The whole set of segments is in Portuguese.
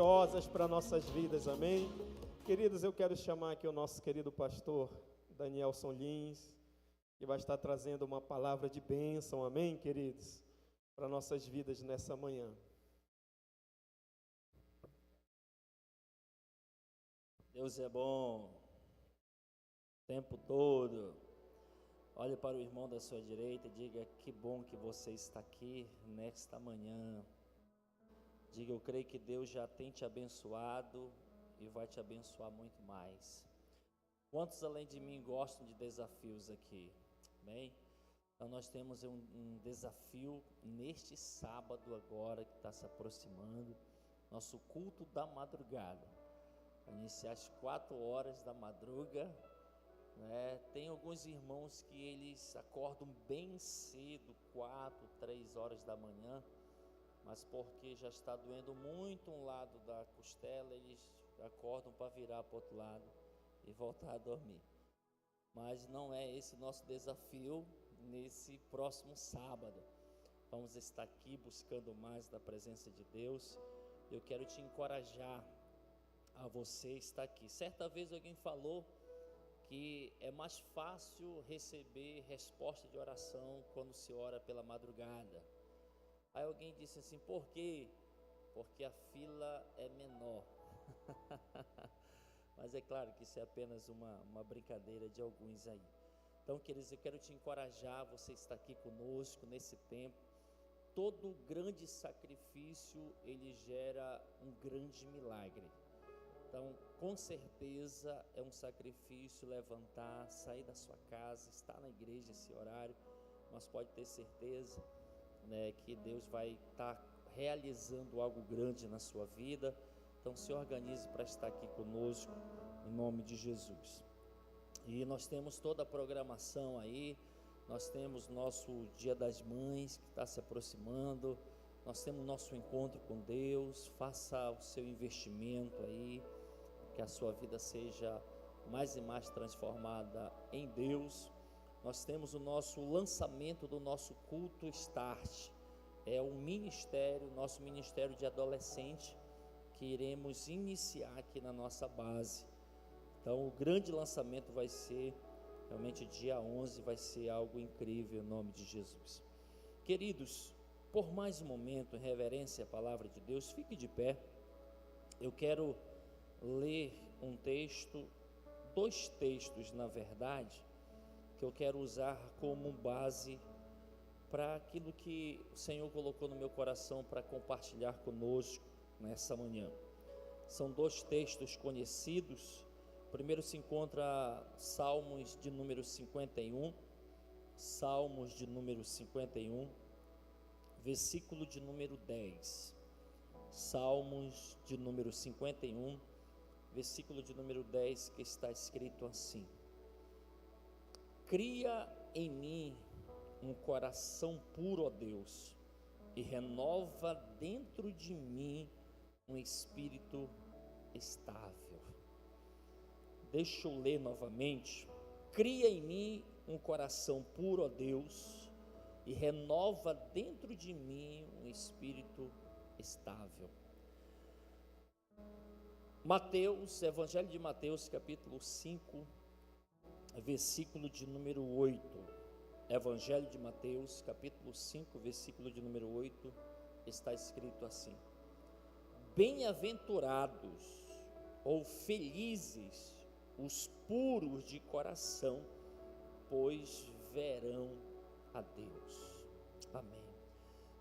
preciosas para nossas vidas, amém? Queridos, eu quero chamar aqui o nosso querido pastor Danielson Lins, que vai estar trazendo uma palavra de bênção, amém, queridos? Para nossas vidas nessa manhã. Deus é bom, o tempo todo. Olhe para o irmão da sua direita e diga: que bom que você está aqui nesta manhã. Diga: eu creio que Deus já tem te abençoado e vai te abençoar muito mais. Quantos além de mim gostam de desafios aqui? Amém? Então nós temos um desafio neste sábado agora que está se aproximando, nosso culto da madrugada. Vai iniciar às 4 horas da madruga, né? Tem alguns irmãos que eles acordam bem cedo, 4, 3 horas da manhã, mas porque já está doendo muito um lado da costela, eles acordam para virar para o outro lado e voltar a dormir. Mas não é esse nosso desafio nesse próximo sábado. Vamos estar aqui buscando mais da presença de Deus. Eu quero te encorajar a você estar aqui. Certa vez alguém falou que é mais fácil receber resposta de oração quando se ora pela madrugada. Aí alguém disse assim: por quê? Porque a fila é menor. Mas é claro que isso é apenas uma brincadeira de alguns aí. Então, queridos, eu quero te encorajar, você está aqui conosco nesse tempo. Todo grande sacrifício, ele gera um grande milagre. Então, com certeza é um sacrifício levantar, sair da sua casa, estar na igreja esse horário, mas pode ter certeza, né, que Deus vai estar realizando algo grande na sua vida. Então se organize para estar aqui conosco, em nome de Jesus. E nós temos toda a programação aí, nós temos nosso Dia das Mães que está se aproximando, nós temos nosso encontro com Deus. Faça o seu investimento aí, que a sua vida seja mais e mais transformada em Deus. Nós temos o nosso lançamento do nosso culto Start, é um ministério, nosso ministério de adolescente, que iremos iniciar aqui na nossa base. Então o grande lançamento vai ser realmente dia 11, vai ser algo incrível em nome de Jesus. Queridos, por mais um momento, em reverência à palavra de Deus, fique de pé. Eu quero ler um texto, 2 textos na verdade, que eu quero usar como base para aquilo que o Senhor colocou no meu coração para compartilhar conosco nessa manhã. São 2 textos conhecidos. Primeiro se encontra Salmos de número 51, Salmos de número 51, versículo de número 10. Salmos de número 51, versículo de número 10, que está escrito assim: cria em mim um coração puro, ó Deus, e renova dentro de mim um espírito estável. Deixa eu ler novamente. Cria em mim um coração puro, ó Deus, e renova dentro de mim um espírito estável. Mateus, Evangelho de Mateus, capítulo 5, versículo de número 8. Evangelho de Mateus, capítulo 5, versículo de número 8, está escrito assim: bem-aventurados ou felizes os puros de coração, pois verão a Deus. Amém.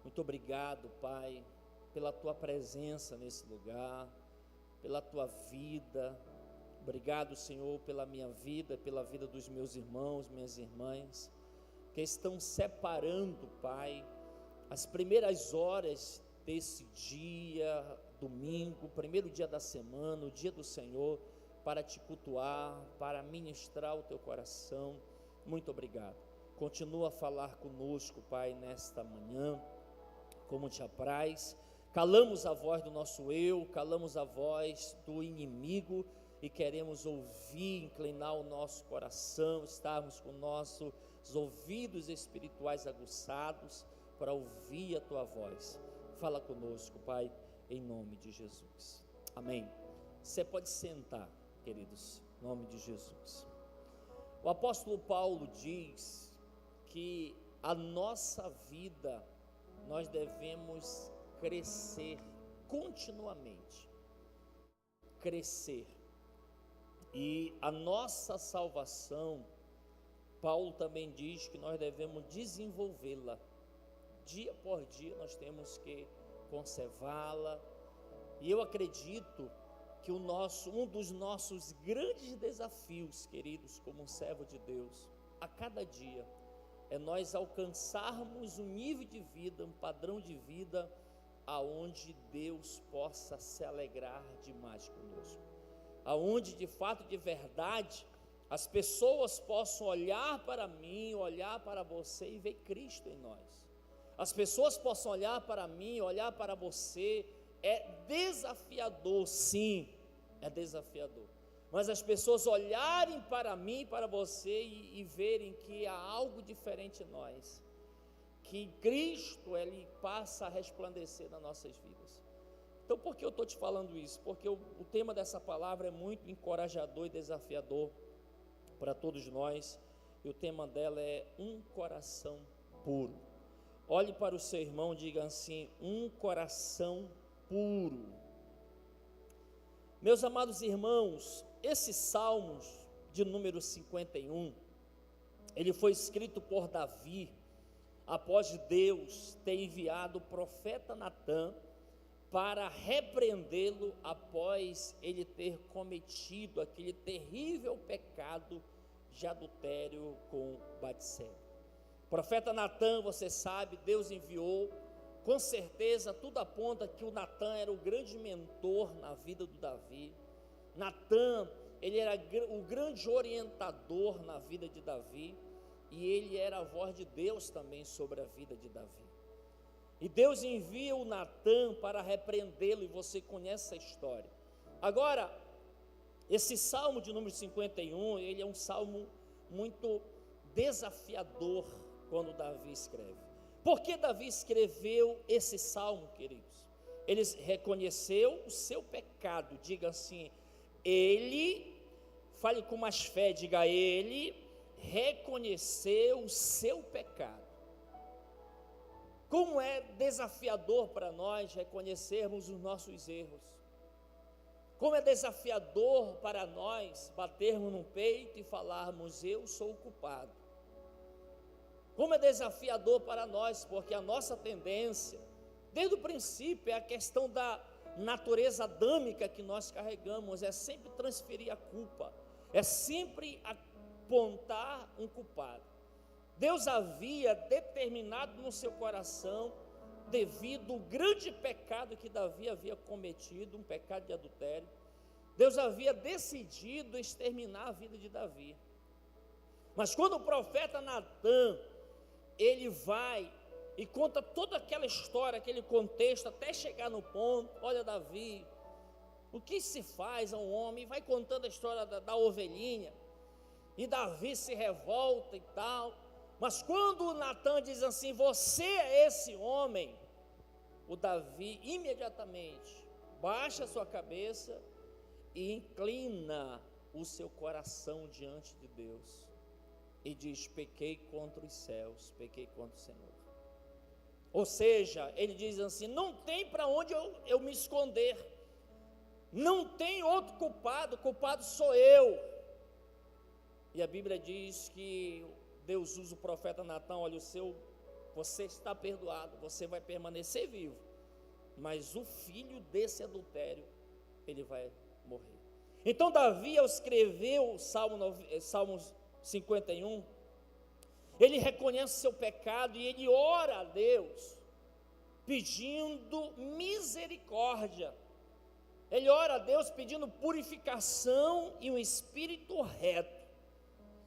Muito obrigado, Pai, pela Tua presença nesse lugar, pela Tua vida. Obrigado, Senhor, pela minha vida, pela vida dos meus irmãos, minhas irmãs, que estão separando, Pai, as primeiras horas desse dia, domingo, primeiro dia da semana, o dia do Senhor, para te cultuar, para ministrar o teu coração. Muito obrigado. Continua a falar conosco, Pai, nesta manhã, como te apraz. Calamos a voz do nosso eu, calamos a voz do inimigo e queremos ouvir, inclinar o nosso coração, estarmos com nossos ouvidos espirituais aguçados para ouvir a tua voz. Fala conosco, Pai, em nome de Jesus. Amém. Você pode sentar, queridos, em nome de Jesus. O apóstolo Paulo diz que a nossa vida, nós devemos crescer continuamente. Crescer. E a nossa salvação, Paulo também diz que nós devemos desenvolvê-la. Dia por dia nós temos que conservá-la. E eu acredito que um dos nossos grandes desafios, queridos, como um servo de Deus, a cada dia, é nós alcançarmos um nível de vida, um padrão de vida, aonde Deus possa se alegrar demais conosco. Aonde de fato, de verdade, as pessoas possam olhar para mim, olhar para você e ver Cristo em nós. As pessoas possam olhar para mim, olhar para você. É desafiador, sim, é desafiador. Mas as pessoas olharem para mim, para você e verem que há algo diferente em nós, que Cristo, Ele passa a resplandecer nas nossas vidas. Então, por que eu estou te falando isso? Porque o tema dessa palavra é muito encorajador e desafiador para todos nós, e o tema dela é um coração puro. Olhe para o seu irmão e diga assim: um coração puro. Meus amados irmãos, esse Salmos de número 51, ele foi escrito por Davi, após Deus ter enviado o profeta Natã para repreendê-lo após ele ter cometido aquele terrível pecado de adultério com Batseba. O profeta Natã, você sabe, Deus enviou, com certeza tudo aponta que o Natã era o grande mentor na vida do Davi. Natã, ele era o grande orientador na vida de Davi, e ele era a voz de Deus também sobre a vida de Davi. E Deus envia o Natã para repreendê-lo, e você conhece essa história. Agora, esse salmo de número 51, ele é um salmo muito desafiador quando Davi escreve. Por que Davi escreveu esse salmo, queridos? Ele reconheceu o seu pecado, diga assim, fale com mais fé, diga ele reconheceu o seu pecado. Como é desafiador para nós reconhecermos os nossos erros. Como é desafiador para nós batermos no peito e falarmos: eu sou o culpado. Como é desafiador para nós, porque a nossa tendência, desde o princípio, é a questão da natureza adâmica que nós carregamos, é sempre transferir a culpa, é sempre apontar um culpado. Deus havia determinado no seu coração, devido ao grande pecado que Davi havia cometido, um pecado de adultério, Deus havia decidido exterminar a vida de Davi. Mas quando o profeta Natã, ele vai e conta toda aquela história, aquele contexto, até chegar no ponto: olha, Davi, o que se faz a um homem? Vai contando a história da ovelhinha, e Davi se revolta e tal. Mas quando Natã diz assim: você é esse homem, o Davi imediatamente baixa a sua cabeça e inclina o seu coração diante de Deus e diz: pequei contra os céus, pequei contra o Senhor. Ou seja, ele diz assim: não tem para onde eu me esconder, não tem outro culpado, o culpado sou eu. E a Bíblia diz que Deus usa o profeta Natã: olha, você está perdoado, você vai permanecer vivo, mas o filho desse adultério, ele vai morrer. Então Davi, ao escrever o Salmo 51, ele reconhece seu pecado e ele ora a Deus, pedindo misericórdia. Ele ora a Deus pedindo purificação e um espírito reto.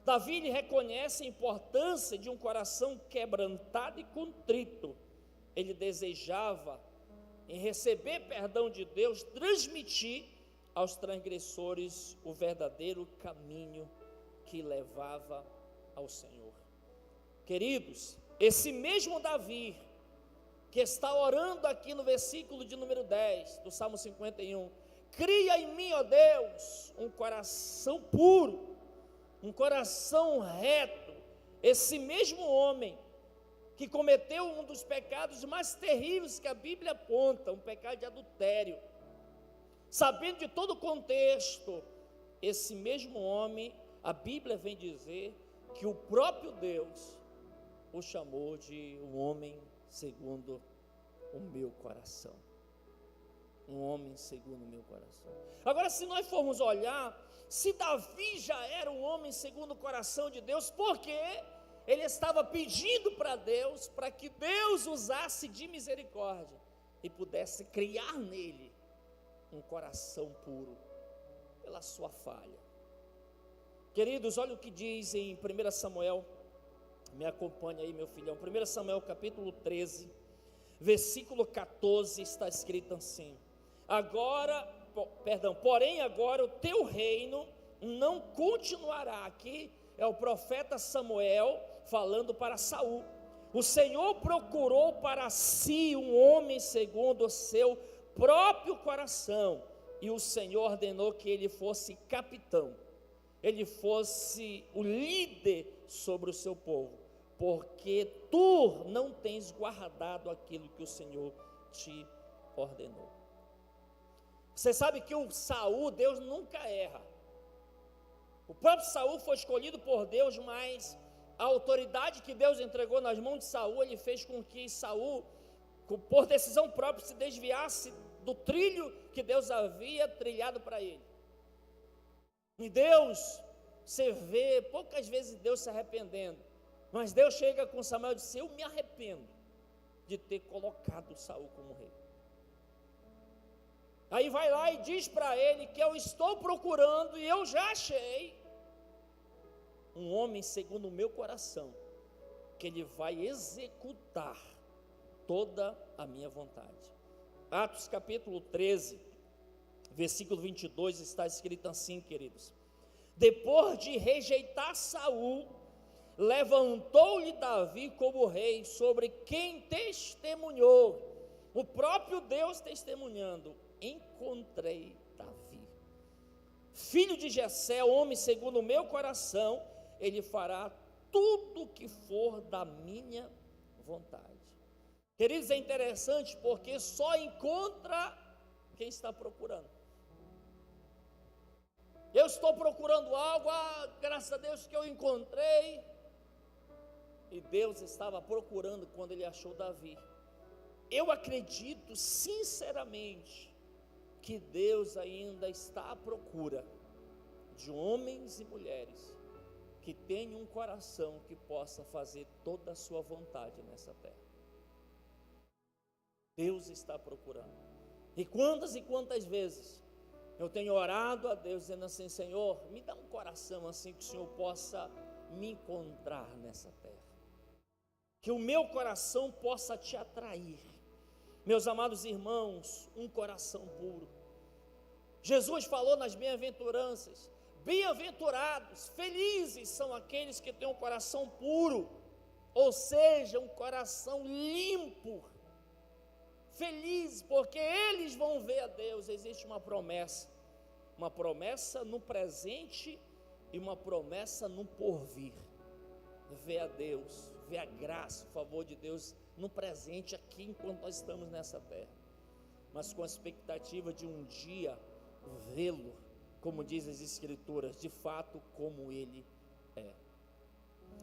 Davi, ele reconhece a importância de um coração quebrantado e contrito. Ele desejava, em receber perdão de Deus, transmitir aos transgressores o verdadeiro caminho que levava ao Senhor. Queridos, esse mesmo Davi, que está orando aqui no versículo de número 10 do Salmo 51, Cria em mim, ó Deus, um coração puro, um coração reto. Esse mesmo homem que cometeu um dos pecados mais terríveis que a Bíblia aponta, um pecado de adultério, sabendo de todo o contexto, esse mesmo homem, a Bíblia vem dizer que o próprio Deus o chamou de um homem segundo o meu coração. Um homem segundo o meu coração. Agora, se nós formos olhar, se Davi já era um homem segundo o coração de Deus, por quê? Ele estava pedindo para Deus, para que Deus usasse de misericórdia e pudesse criar nele um coração puro, pela sua falha. Queridos, olha o que diz em 1 Samuel, me acompanha aí, meu filhão, 1 Samuel capítulo 13, versículo 14, está escrito assim: porém agora o teu reino não continuará. Aqui é o profeta Samuel falando para Saul. O Senhor procurou para si um homem segundo o seu próprio coração, e o Senhor ordenou que ele fosse capitão, ele fosse o líder sobre o seu povo, porque tu não tens guardado aquilo que o Senhor te ordenou. Você sabe que o Saul, Deus nunca erra. O próprio Saul foi escolhido por Deus, mas a autoridade que Deus entregou nas mãos de Saul, ele fez com que Saul, por decisão própria, se desviasse do trilho que Deus havia trilhado para ele. E Deus, você vê poucas vezes Deus se arrependendo, mas Deus chega com Samuel e diz: eu me arrependo de ter colocado Saul como rei. Aí vai lá e diz para ele que eu estou procurando, e eu já achei um homem segundo o meu coração, que ele vai executar toda a minha vontade. Atos capítulo 13, versículo 22, está escrito assim, queridos: depois de rejeitar Saul, levantou-lhe Davi como rei, sobre quem testemunhou, o próprio Deus testemunhando: encontrei Davi, filho de Jessé, homem segundo o meu coração, ele fará tudo o que for da minha vontade. Queridos, é interessante porque só encontra quem está procurando. Eu estou procurando algo, graças a Deus que eu encontrei, e Deus estava procurando quando ele achou Davi. Eu acredito sinceramente que Deus ainda está à procura de homens e mulheres que tenham um coração que possa fazer toda a sua vontade nessa terra. Deus está procurando. E quantas vezes eu tenho orado a Deus dizendo assim: Senhor, me dá um coração assim que o Senhor possa me encontrar nessa terra, que o meu coração possa te atrair. Meus amados irmãos, um coração puro. Jesus falou nas bem-aventuranças: bem-aventurados, felizes são aqueles que têm um coração puro, ou seja, um coração limpo. Felizes, porque eles vão ver a Deus. Existe uma promessa no presente e uma promessa no porvir. Ver a Deus, ver a graça, o favor de Deus no presente aqui, enquanto nós estamos nessa terra, mas com a expectativa de um dia vê-lo, como diz as Escrituras, de fato como Ele é.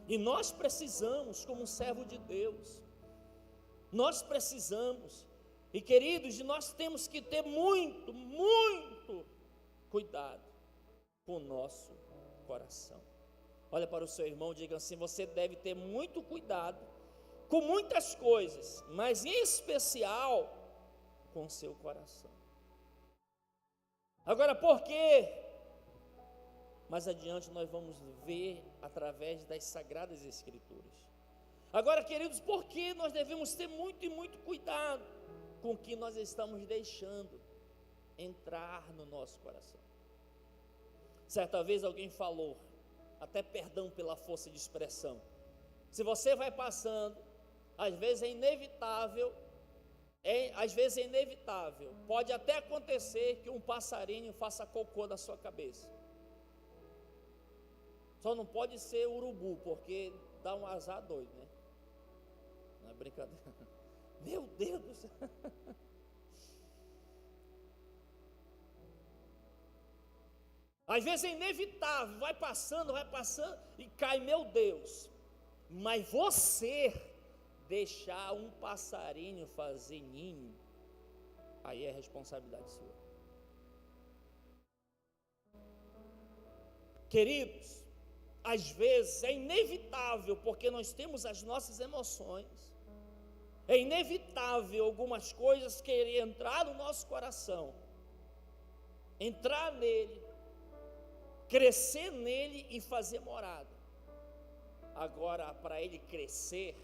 E nós precisamos, como servo de Deus, nós precisamos, e queridos, nós temos que ter muito cuidado com o nosso coração. Olha para o seu irmão e diga assim: você deve ter muito cuidado com muitas coisas, mas em especial com o seu coração. Agora, por quê? Mais adiante nós vamos ver através das Sagradas Escrituras. Agora, queridos, por que nós devemos ter muito cuidado com o que nós estamos deixando entrar no nosso coração? Certa vez alguém falou, até perdão pela força de expressão, se você vai passando, às vezes é inevitável às vezes é inevitável. Pode até acontecer que um passarinho faça cocô na sua cabeça. Só não pode ser urubu, porque dá um azar doido, né? Não é brincadeira. Meu Deus do céu. Às vezes é inevitável, vai passando e cai, meu Deus. Mas você deixar um passarinho fazer ninho, aí é responsabilidade sua. Queridos, às vezes é inevitável, porque nós temos as nossas emoções, é inevitável algumas coisas querer entrar no nosso coração, entrar nele, crescer nele e fazer morada. Agora, para ele crescer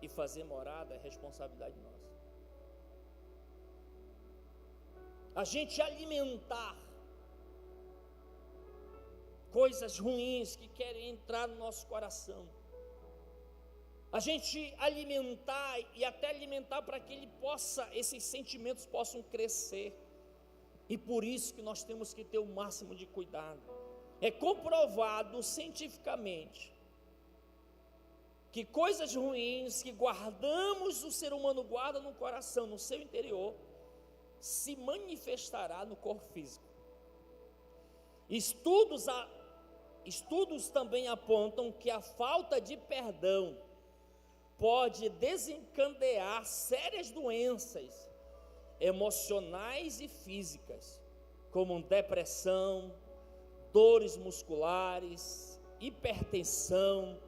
e fazer morada, é responsabilidade nossa. A gente alimentar coisas ruins que querem entrar no nosso coração, a gente alimentar e até alimentar para que esses sentimentos possam crescer. E por isso que nós temos que ter o máximo de cuidado. É comprovado cientificamente que coisas ruins que guardamos, o ser humano guarda no coração, no seu interior, se manifestará no corpo físico. Estudos também apontam que a falta de perdão pode desencadear sérias doenças emocionais e físicas, como depressão, dores musculares, hipertensão,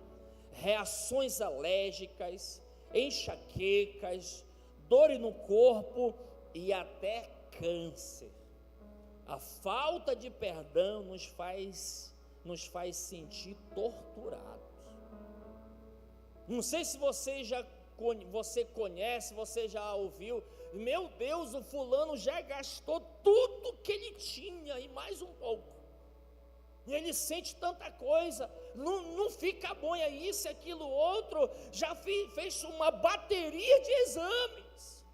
reações alérgicas, enxaquecas, dores no corpo e até câncer. A falta de perdão nos faz sentir torturados. Não sei se você conhece, você já ouviu. Meu Deus, o fulano já gastou tudo que ele tinha e mais um pouco. E ele sente tanta coisa, não fica bom, é isso, aquilo, outro. Já fez uma bateria de exames.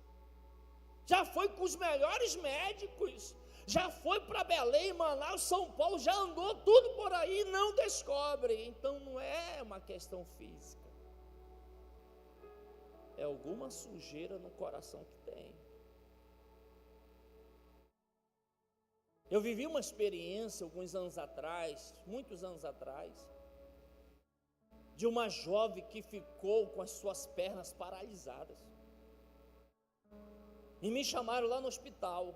Já foi com os melhores médicos. Já foi para Belém, Manaus, São Paulo, já andou tudo por aí, não descobre. Então não é uma questão física. É alguma sujeira no coração que tem. Eu vivi uma experiência alguns anos atrás, muitos anos atrás, de uma jovem que ficou com as suas pernas paralisadas. E me chamaram lá no hospital.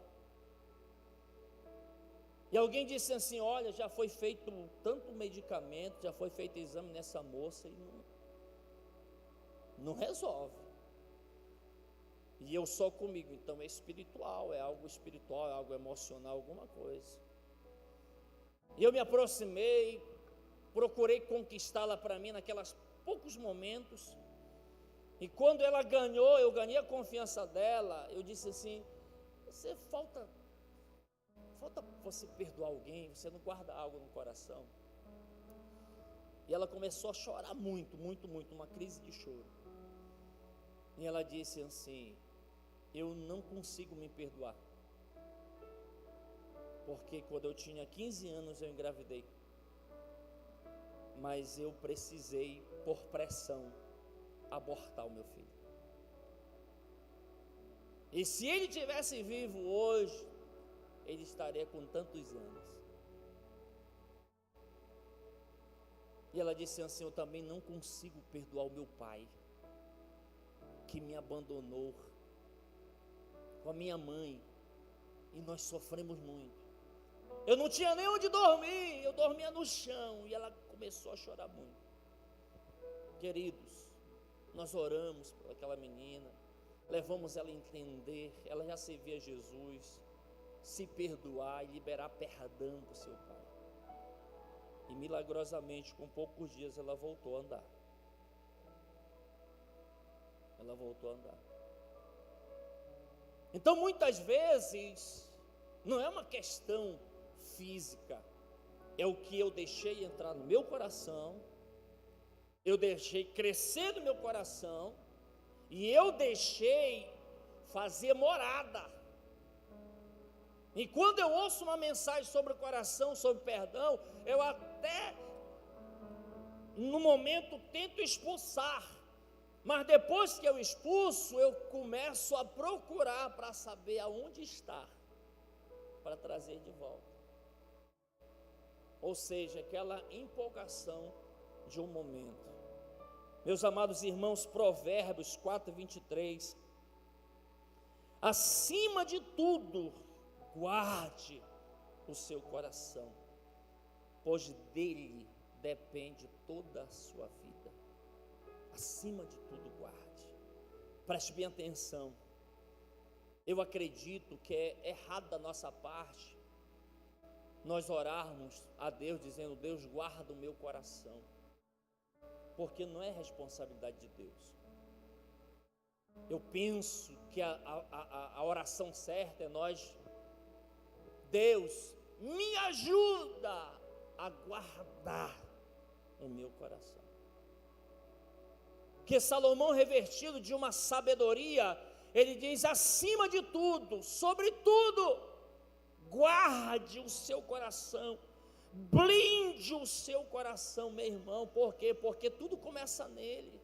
E alguém disse assim: olha, já foi feito tanto medicamento, já foi feito exame nessa moça e não resolve. E eu só comigo, então é espiritual, é algo espiritual, é algo emocional, alguma coisa. E eu me aproximei, procurei conquistá-la para mim naquelas poucos momentos. E quando ela ganhou, eu ganhei a confiança dela, eu disse assim: falta você perdoar alguém, você não guarda algo no coração. E ela começou a chorar muito, uma crise de choro. E ela disse assim: eu não consigo me perdoar, porque quando eu tinha 15 anos eu engravidei, mas eu precisei, por pressão, abortar o meu filho. E se ele tivesse vivo hoje, ele estaria com tantos anos. E ela disse assim: eu também não consigo perdoar o meu pai, que me abandonou, com a minha mãe, e nós sofremos muito. Eu não tinha nem onde dormir, eu dormia no chão. E ela começou a chorar muito. Queridos, nós oramos por aquela menina, levamos ela a entender, ela já servia a Jesus, se perdoar e liberar perdão para o seu pai. E milagrosamente, com poucos dias, ela voltou a andar. Então, muitas vezes, não é uma questão física, é o que eu deixei entrar no meu coração, eu deixei crescer no meu coração, e eu deixei fazer morada. E quando eu ouço uma mensagem sobre o coração, sobre perdão, eu até no momento tento expulsar, mas depois que eu expulso, eu começo a procurar para saber aonde está, para trazer de volta. Ou seja, aquela empolgação de um momento. Meus amados irmãos, Provérbios 4:23, acima de tudo, guarde o seu coração, pois dele depende toda a sua vida. Acima de tudo, guarde. Preste bem atenção. Eu acredito que é errado da nossa parte nós orarmos a Deus dizendo: Deus, guarda o meu coração, porque não é responsabilidade de Deus. Eu penso que a oração certa é nós: Deus, me ajuda a guardar o meu coração. Que Salomão, revestido de uma sabedoria, ele diz: acima de tudo, sobre tudo, guarde o seu coração, blinde o seu coração, meu irmão. Por quê? Porque tudo começa nele.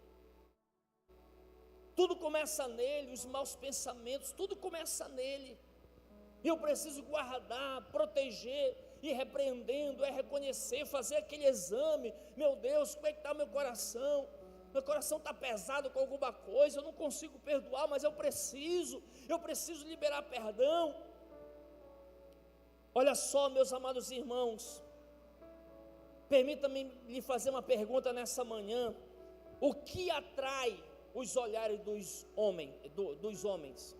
Tudo começa nele, os maus pensamentos, tudo começa nele. Eu preciso guardar, proteger, ir repreendendo, reconhecer, fazer aquele exame. Meu Deus, como é que está meu coração? Meu coração está pesado com alguma coisa, eu não consigo perdoar, mas eu preciso liberar perdão. Olha só, meus amados irmãos, permita-me lhe fazer uma pergunta nessa manhã: o que atrai os olhares dos homens,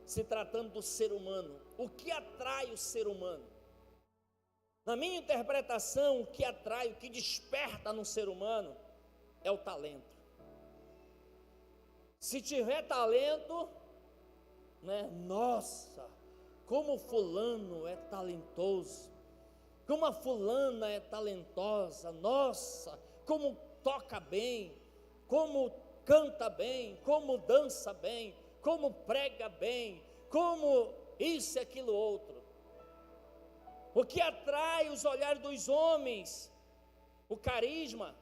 se tratando do ser humano? O que atrai o ser humano? Na minha interpretação, o que atrai, o que desperta no ser humano é o talento. Se tiver talento, né? Nossa, como fulano é talentoso, como a fulana é talentosa, nossa, como toca bem, como canta bem, como dança bem, como prega bem, como isso e aquilo outro. O que atrai os olhares dos homens? O carisma.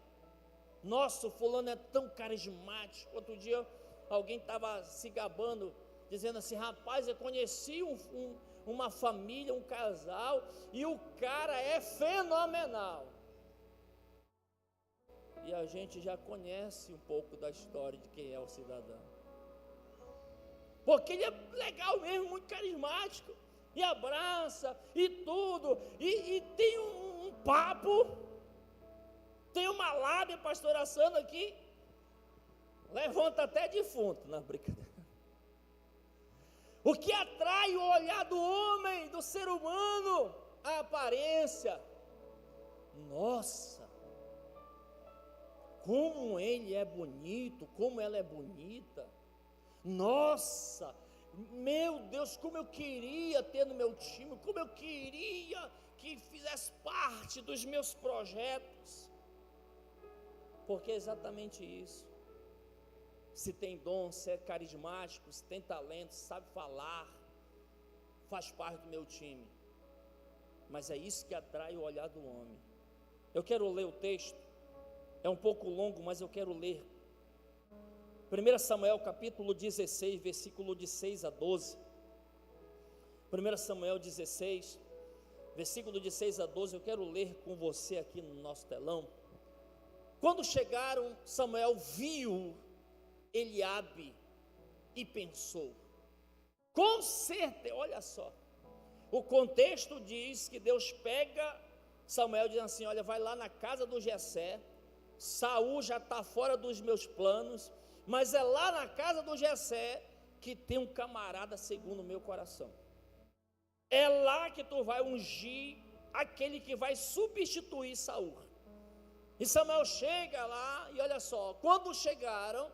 Nossa, o fulano é tão carismático. Outro dia alguém estava se gabando, dizendo assim: rapaz, eu conheci uma família, um casal, e o cara é fenomenal. E a gente já conhece um pouco da história de quem é o cidadão, porque ele é legal mesmo, muito carismático, e abraça, e tudo, e tem um papo, tem uma lábia, pastor Assano aqui, levanta até defunto, na brincadeira. O que atrai o olhar do homem, do ser humano? A aparência. Nossa, como ele é bonito, como ela é bonita. Nossa, meu Deus, como eu queria ter no meu time, como eu queria que fizesse parte dos meus projetos. Porque é exatamente isso. Se tem dom, se é carismático, se tem talento, se sabe falar, faz parte do meu time. Mas é isso que atrai o olhar do homem. Eu quero ler o texto, é um pouco longo, mas eu quero ler 1 Samuel capítulo 16, versículo de 6 a 12. 1 Samuel 16, versículo de 6 a 12, eu quero ler com você aqui no nosso telão. Quando chegaram, Samuel viu Eliabe e pensou, com certeza, olha só, o contexto diz que Deus pega Samuel dizendo assim: olha, vai lá na casa do Jessé, Saul já está fora dos meus planos, mas é lá na casa do Jessé que tem um camarada segundo o meu coração, é lá que tu vai ungir aquele que vai substituir Saul. E Samuel chega lá, e olha só, quando chegaram,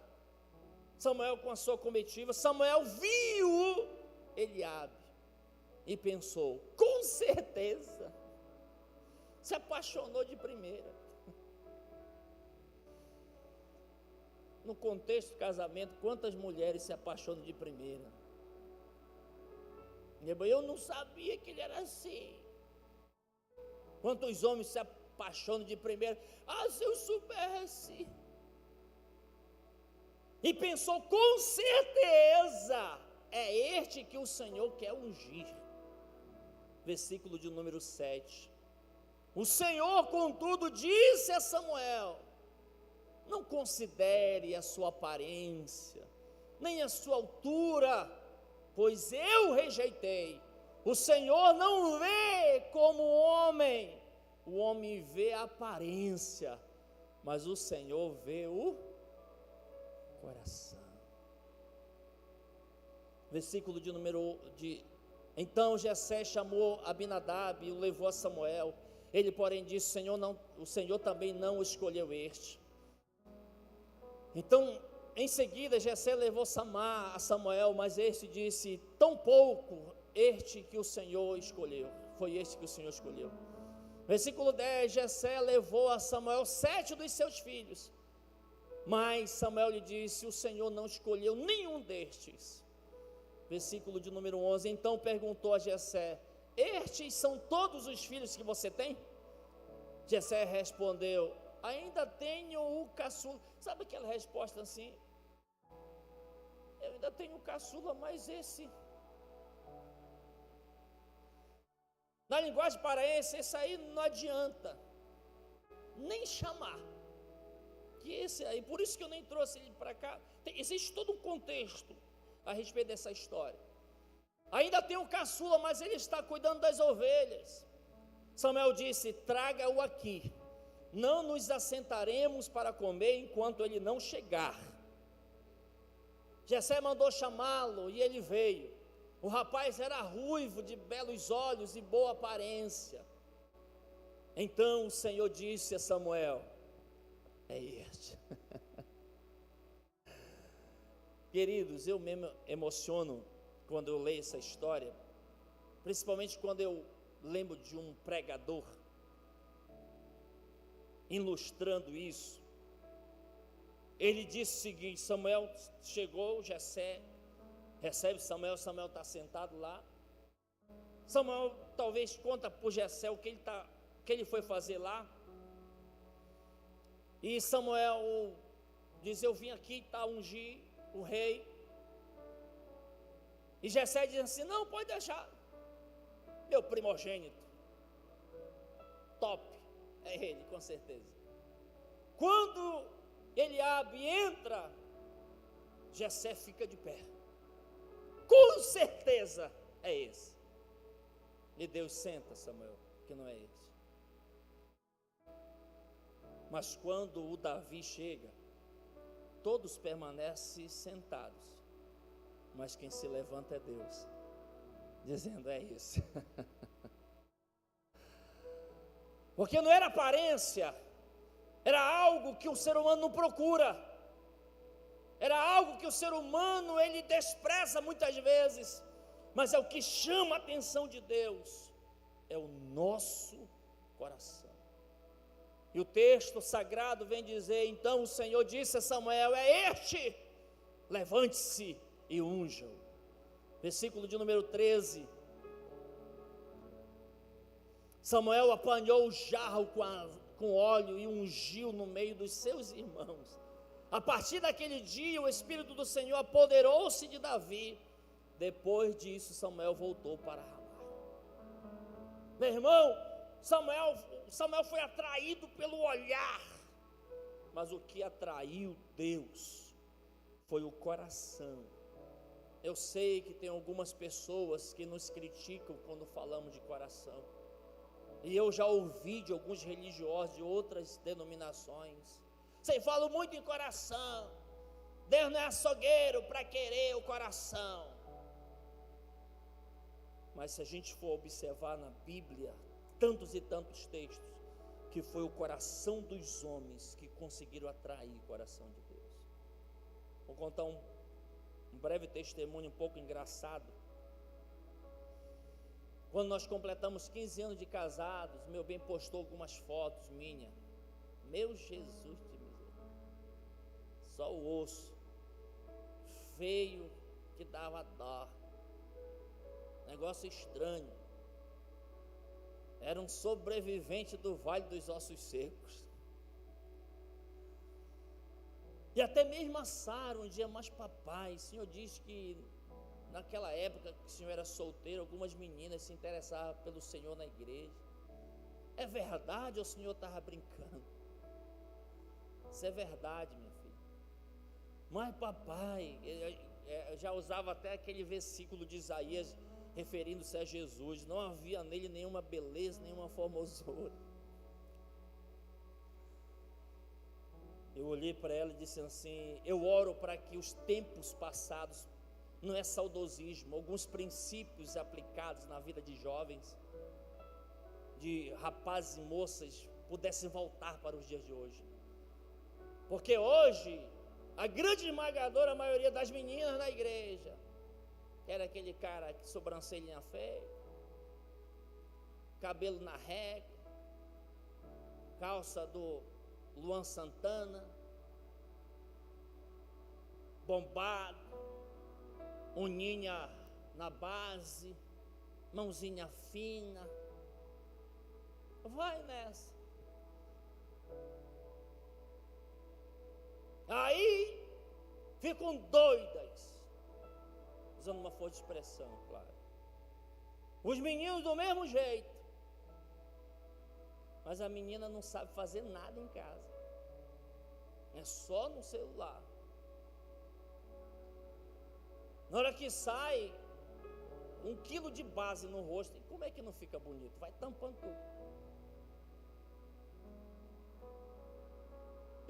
Samuel com a sua comitiva, Samuel viu Eliabe e pensou, com certeza, se apaixonou de primeira. no contexto do casamento, quantas mulheres se apaixonam de primeira? Eu não sabia que ele era assim. Quantos homens se apaixonam de primeira? Se eu soubesse. E pensou, com certeza, é este que o Senhor quer ungir. Versículo de número 7. O Senhor, contudo, disse a Samuel: não considere a sua aparência, nem a sua altura, pois eu rejeitei. O Senhor não vê como o homem vê a aparência, mas o Senhor vê o coração. Versículo de número de... Então Jessé chamou Abinadab e o levou a Samuel. Ele, porém, disse: o Senhor também não o escolheu este. Então, em seguida, Jessé levou Samar a Samuel, mas este disse: tão pouco este que o Senhor escolheu. Foi este que o Senhor escolheu. Versículo 10, Jessé levou a Samuel 7 dos seus filhos. Mas Samuel lhe disse: o Senhor não escolheu nenhum destes. Versículo de número 11, então perguntou a Jessé: estes são todos os filhos que você tem? Jessé respondeu: ainda tenho o caçula. Sabe aquela resposta assim? Eu ainda tenho o caçula, mas esse... Na linguagem paraense, esse aí não adianta nem chamar. Que esse aí, por isso que eu nem trouxe ele para cá. Existe todo um contexto a respeito dessa história. Ainda tem o caçula, mas ele está cuidando das ovelhas. Samuel disse: traga-o aqui, não nos assentaremos para comer enquanto ele não chegar. Jessé mandou chamá-lo e ele veio. O rapaz era ruivo, de belos olhos e boa aparência. Então o Senhor disse a Samuel: é este. Queridos, eu mesmo emociono quando eu leio essa história, principalmente quando eu lembro de um pregador ilustrando isso. Ele disse o seguinte: Samuel chegou, Jessé recebe Samuel, Samuel está sentado lá. Samuel talvez conta para Jessé o que ele foi fazer lá. E Samuel diz: eu vim aqui para ungir o rei. E Jessé diz assim: não, pode deixar, meu primogênito, top, é ele, com certeza. Quando Eliabe entra, Jessé fica de pé, com certeza é esse. E Deus: senta, Samuel, que não é esse. Mas quando o Davi chega, todos permanecem sentados, mas quem se levanta é Deus, dizendo: é isso. Porque não era aparência, era algo que o ser humano não procura, era algo que o ser humano ele despreza muitas vezes, mas é o que chama a atenção de Deus, é o nosso coração. E o texto sagrado vem dizer: então o Senhor disse a Samuel: é este, levante-se e unja-o. Versículo de número 13. Samuel apanhou o jarro com óleo e ungiu no meio dos seus irmãos. A partir daquele dia o Espírito do Senhor apoderou-se de Davi. Depois disso Samuel voltou para Ramá. Meu irmão, Samuel foi atraído pelo olhar, mas o que atraiu Deus foi o coração. Eu sei que tem algumas pessoas que nos criticam quando falamos de coração, e eu já ouvi de alguns religiosos de outras denominações: você fala muito em coração, Deus não é açougueiro para querer o coração. Mas se a gente for observar na Bíblia, tantos e tantos textos, que foi o coração dos homens que conseguiram atrair o coração de Deus. Vou contar um breve testemunho um pouco engraçado. Quando nós completamos 15 anos de casados, meu bem postou algumas fotos minhas. Meu Jesus de misericórdia, só o osso, feio, que dava dó, negócio estranho. Era um sobrevivente do Vale dos Ossos Secos. E até mesmo a Sara, um dia mais papai, o Senhor diz que naquela época que o Senhor era solteiro, algumas meninas se interessavam pelo Senhor na igreja. É verdade ou o Senhor estava brincando? Isso é verdade, minha filha. Mas papai, já usava até aquele versículo de Isaías referindo-se a Jesus. Não havia nele nenhuma beleza, nenhuma formosura. Eu olhei para ela e disse assim: eu oro para que os tempos passados, não é saudosismo, alguns princípios aplicados na vida de jovens, de rapazes e moças, pudessem voltar para os dias de hoje. Porque hoje, a grande esmagadora maioria das meninas da igreja, que era aquele cara que sobrancelhinha feia, cabelo na régua, calça do Luan Santana, bombado, uninha na base, mãozinha fina, vai nessa. Aí ficam doidas, usando uma forma de expressão, claro. Os meninos do mesmo jeito, mas a menina não sabe fazer nada em casa, é só no celular. Na hora que sai, 1 quilo de base no rosto, e como é que não fica bonito? Vai tampando tudo.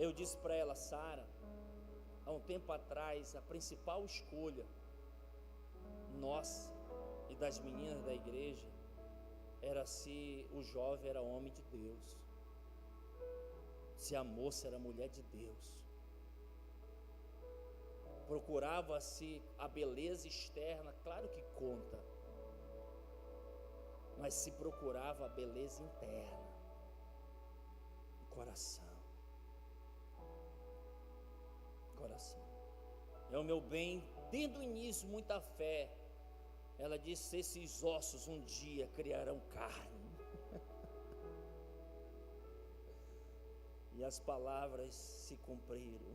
Eu disse para ela: Sara, há um tempo atrás, a principal escolha nossa e das meninas da igreja era se o jovem era homem de Deus, se a moça era mulher de Deus. Procurava-se a beleza externa, claro que conta, mas se procurava a beleza interna, o coração. É o meu bem, desde o início, muita fé. Ela disse: esses ossos um dia criarão carne. E as palavras se cumpriram.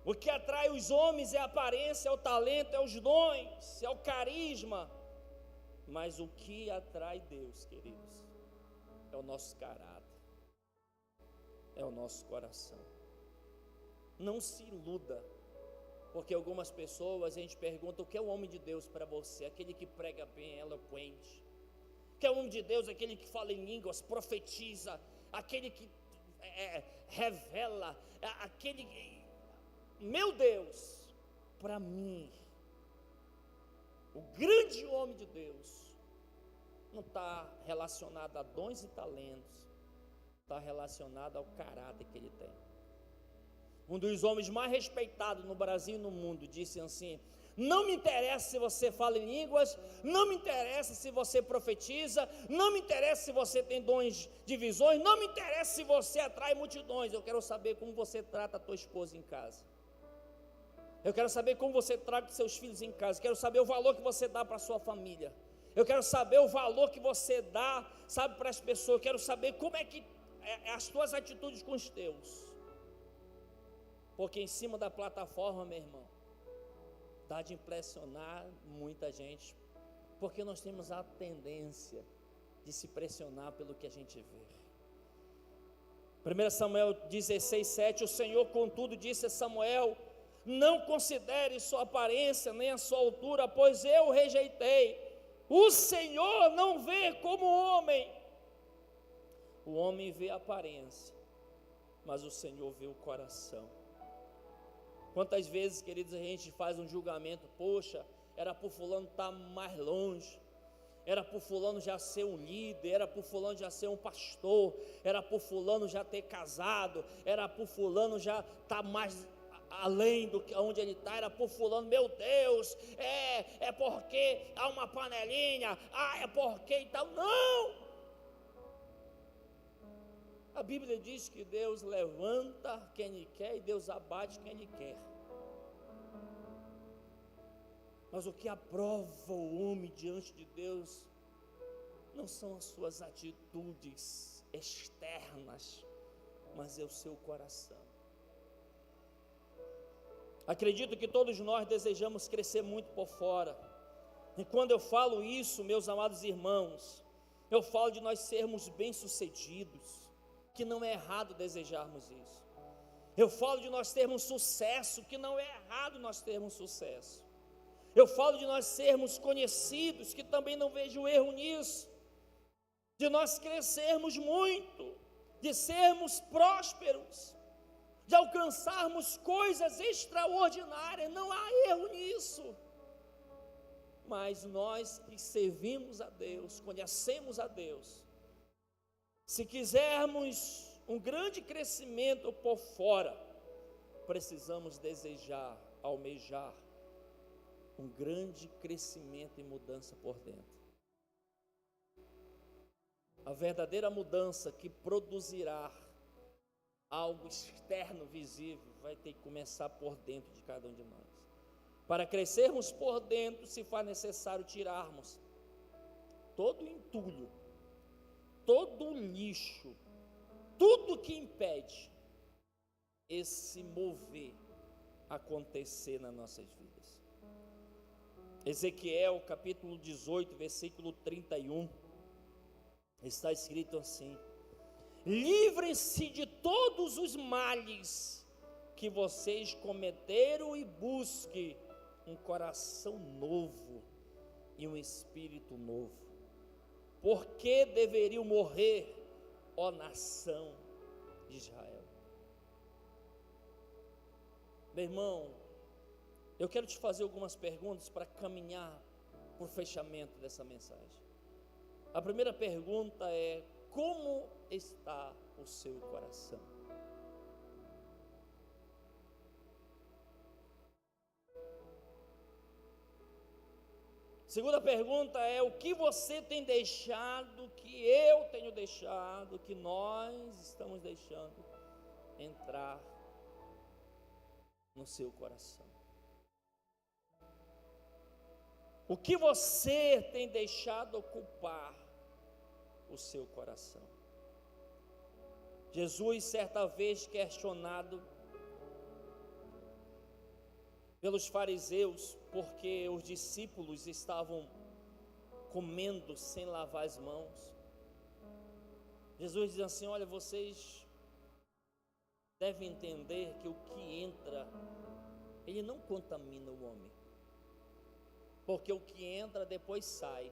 O que atrai os homens é a aparência, é o talento, é os dons, é o carisma. Mas o que atrai Deus, queridos, é o nosso caráter, é o nosso coração. Não se iluda, porque algumas pessoas, a gente pergunta: o que é o homem de Deus para você? Aquele que prega bem, eloquente. O que é o homem de Deus? Aquele que fala em línguas, profetiza, aquele que revela, aquele... Meu Deus, para mim, o grande homem de Deus não está relacionado a dons e talentos, está relacionado ao caráter que ele tem. Um dos homens mais respeitados no Brasil e no mundo disse assim: não me interessa se você fala em línguas, não me interessa se você profetiza, não me interessa se você tem dons de visões, não me interessa se você atrai multidões. Eu quero saber como você trata a tua esposa em casa. Eu quero saber como você trata seus filhos em casa. Eu quero saber o valor que você dá para a sua família. Eu quero saber o valor que você dá, sabe, para as pessoas. Eu quero saber como é que as tuas atitudes com os teus. Porque em cima da plataforma, meu irmão, dá de impressionar muita gente, porque nós temos a tendência de se pressionar pelo que a gente vê. 1 Samuel 16:7, o Senhor contudo disse a Samuel: não considere sua aparência nem a sua altura, pois eu o rejeitei. O Senhor não vê como homem. O homem vê a aparência, mas o Senhor vê o coração. Quantas vezes, queridos, a gente faz um julgamento: poxa, era por fulano estar mais longe, era por fulano já ser um líder, era por fulano já ser um pastor, era por fulano já ter casado, era por fulano já estar mais além do que onde ele está, era por fulano. Meu Deus, é porque há uma panelinha, é porque e tal. Não! A Bíblia diz que Deus levanta quem Ele quer e Deus abate quem Ele quer. Mas o que aprova o homem diante de Deus não são as suas atitudes externas, mas é o seu coração. Acredito que todos nós desejamos crescer muito por fora. E quando eu falo isso, meus amados irmãos, eu falo de nós sermos bem-sucedidos, que não é errado desejarmos isso. Eu falo de nós termos sucesso, que não é errado nós termos sucesso. Eu falo de nós sermos conhecidos, que também não vejo erro nisso. De nós crescermos muito, de sermos prósperos, de alcançarmos coisas extraordinárias, não há erro nisso. Mas nós que servimos a Deus, conhecemos a Deus, se quisermos um grande crescimento por fora, precisamos desejar, almejar um grande crescimento e mudança por dentro. A verdadeira mudança que produzirá algo externo visível vai ter que começar por dentro de cada um de nós. Para crescermos por dentro, se for necessário tirarmos todo o entulho, todo o lixo, tudo que impede esse mover acontecer nas nossas vidas. Ezequiel capítulo 18, versículo 31, está escrito assim: livrem-se de todos os males que vocês cometeram e busque um coração novo e um espírito novo. Por que deveriam morrer, ó nação de Israel? Meu irmão, eu quero te fazer algumas perguntas para caminhar para o fechamento dessa mensagem. A primeira pergunta é: como está o seu coração? Segunda pergunta é: o que você tem deixado, que eu tenho deixado, que nós estamos deixando entrar no seu coração? O que você tem deixado ocupar o seu coração? Jesus, certa vez questionado pelos fariseus, porque os discípulos estavam comendo sem lavar as mãos, Jesus diz assim: olha, vocês devem entender que o que entra, ele não contamina o homem, porque o que entra depois sai.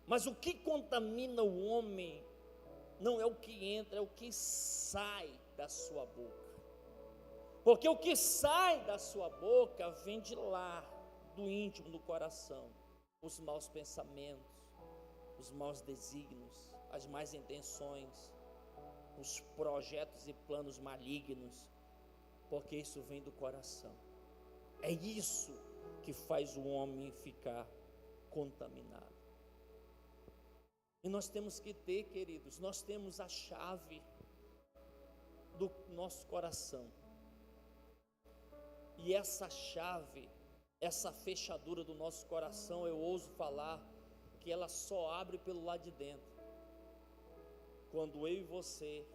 Mas o que contamina o homem não é o que entra, é o que sai da sua boca. Porque o que sai da sua boca vem de lá, do íntimo do coração. Os maus pensamentos, os maus desígnios, as más intenções, os projetos e planos malignos, porque isso vem do coração. É isso que faz o homem ficar contaminado. E nós temos que ter, queridos, nós temos a chave do nosso coração. E essa chave, essa fechadura do nosso coração, eu ouso falar que ela só abre pelo lado de dentro. Quando eu e você,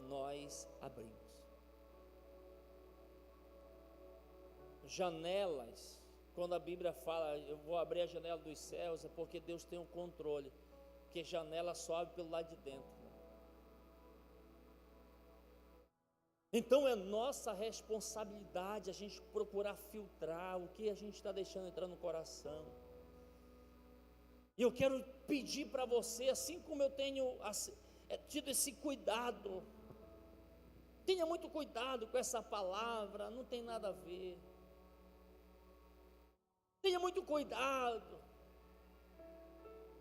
nós abrimos. Janelas, quando a Bíblia fala, eu vou abrir a janela dos céus, é porque Deus tem um controle, porque janela só abre pelo lado de dentro. Então é nossa responsabilidade a gente procurar filtrar o que a gente está deixando entrar no coração. E eu quero pedir para você, assim como eu tenho tido esse cuidado, tenha muito cuidado com essa palavra, não tem nada a ver. Tenha muito cuidado.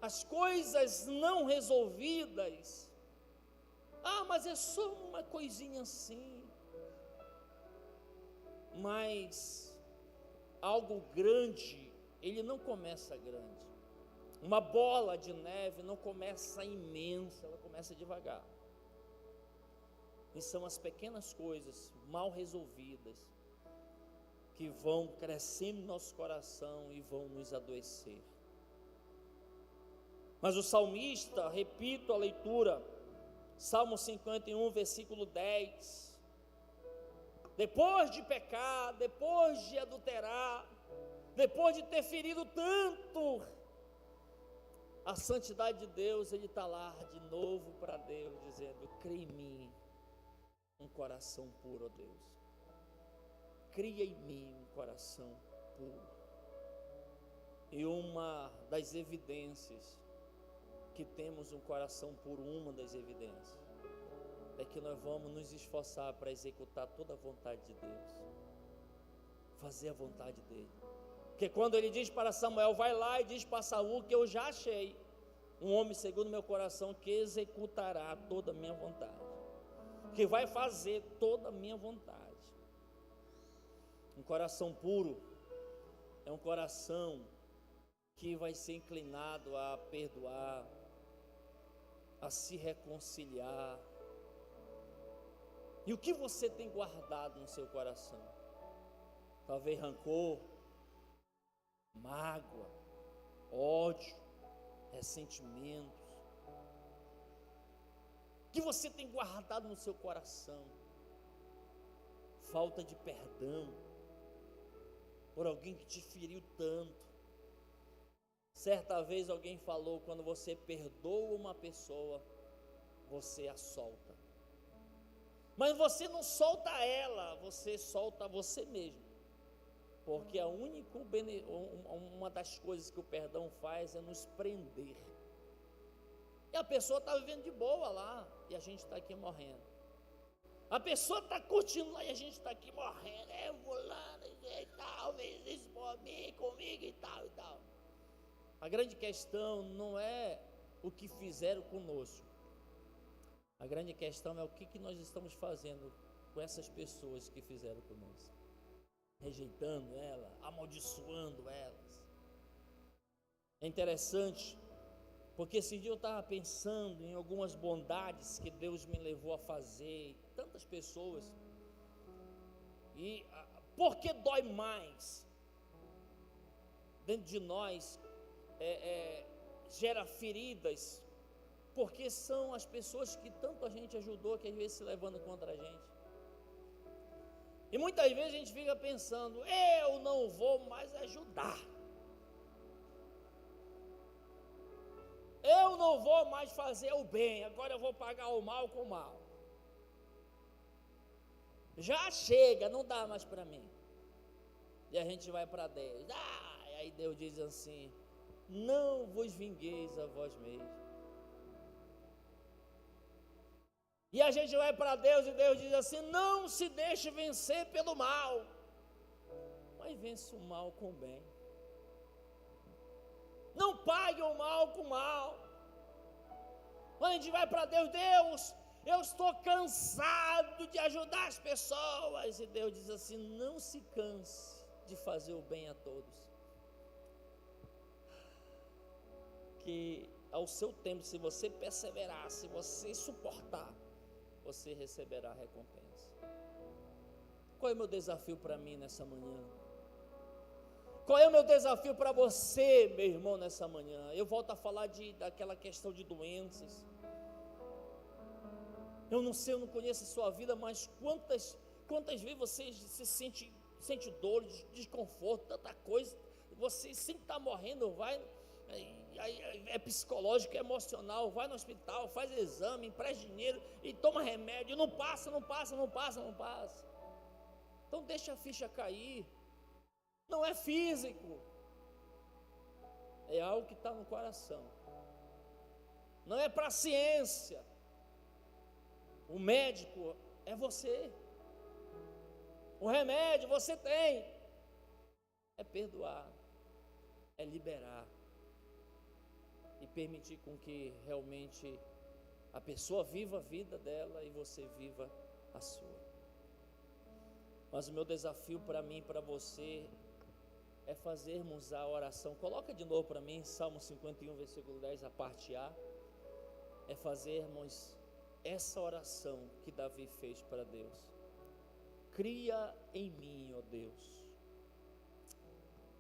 As coisas não resolvidas, mas é só uma coisinha assim. Mas algo grande, ele não começa grande. Uma bola de neve não começa imensa, ela começa devagar. E são as pequenas coisas mal resolvidas que vão crescendo no nosso coração e vão nos adoecer. Mas o salmista, repito a leitura, Salmo 51, versículo 10. Depois de pecar, depois de adulterar, depois de ter ferido tanto a santidade de Deus, ele está lá de novo para Deus, dizendo: cria em mim um coração puro, ó Deus. Cria em mim um coração puro. E uma das evidências que temos um coração puro, uma das evidências, é que nós vamos nos esforçar para executar toda a vontade de Deus, fazer a vontade dele. Porque quando ele diz para Samuel, vai lá e diz para Saul que eu já achei um homem segundo meu coração que executará toda a minha vontade, que vai fazer toda a minha vontade. Um coração puro é um coração que vai ser inclinado a perdoar, a se reconciliar. E o que você tem guardado no seu coração? Talvez rancor, mágoa, ódio, ressentimentos. O que você tem guardado no seu coração? Falta de perdão por alguém que te feriu tanto. Certa vez alguém falou: quando você perdoa uma pessoa, você a solta. Mas você não solta ela, você solta você mesmo. Porque uma das coisas que o perdão faz é nos prender. E a pessoa está vivendo de boa lá, e a gente está aqui morrendo. A pessoa está curtindo lá e a gente está aqui morrendo. Eu vou lá e tal, fez isso por mim, comigo e tal e tal. A grande questão não é o que fizeram conosco. A grande questão é o que nós estamos fazendo com essas pessoas que fizeram conosco. Rejeitando ela, amaldiçoando elas. É interessante, porque esse dia eu estava pensando em algumas bondades que Deus me levou a fazer, tantas pessoas. E por que dói mais dentro de nós? Gera feridas, porque são as pessoas que tanto a gente ajudou que às vezes se levantam contra a gente. E muitas vezes a gente fica pensando: eu não vou mais ajudar, eu não vou mais fazer o bem, agora eu vou pagar o mal com o mal. Já chega, não dá mais para mim. E a gente vai para Deus. E aí Deus diz assim: não vos vingueis a vós mesmos. E a gente vai para Deus e Deus diz assim: não se deixe vencer pelo mal, mas vence o mal com o bem. Não pague o mal com o mal. Quando a gente vai para Deus: Deus, eu estou cansado de ajudar as pessoas. E Deus diz assim: não se canse de fazer o bem a todos, que ao seu tempo, se você perseverar, se você suportar, você receberá a recompensa. Qual é o meu desafio para mim nessa manhã? Qual é o meu desafio para você, meu irmão, nessa manhã? Eu volto a falar daquela questão de doenças. Eu não sei, eu não conheço a sua vida, mas quantas vezes você se sente dor, desconforto, tanta coisa, você sempre está morrendo, vai, é psicológico, é emocional, vai no hospital, faz exame, empresta dinheiro e toma remédio, não passa. Então deixa a ficha cair. Não é físico, é algo que está no coração. Não é para a ciência. O médico é você. O remédio você tem. É perdoar, é liberar e permitir com que realmente a pessoa viva a vida dela e você viva a sua. Mas o meu desafio para mim e para você é fazermos a oração. Coloca de novo para mim, Salmo 51, versículo 10, a parte A. É fazermos essa oração que Davi fez para Deus. Cria em mim, ó Deus,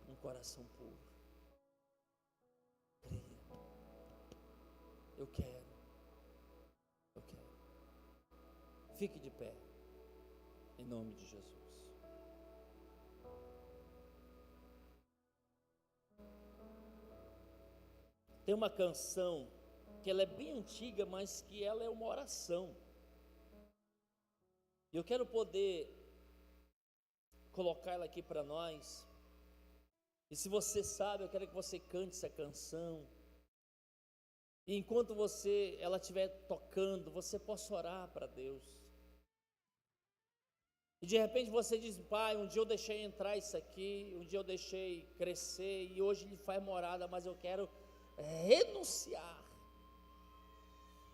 um coração puro. Cria. Eu quero. Fique de pé, em nome de Jesus. Tem uma canção que ela é bem antiga, mas que ela é uma oração. E eu quero poder colocar ela aqui para nós. E se você sabe, eu quero que você cante essa canção. E enquanto ela estiver tocando, você possa orar para Deus. E de repente você diz: Pai, um dia eu deixei entrar isso aqui, um dia eu deixei crescer, e hoje ele faz morada, mas eu quero renunciar.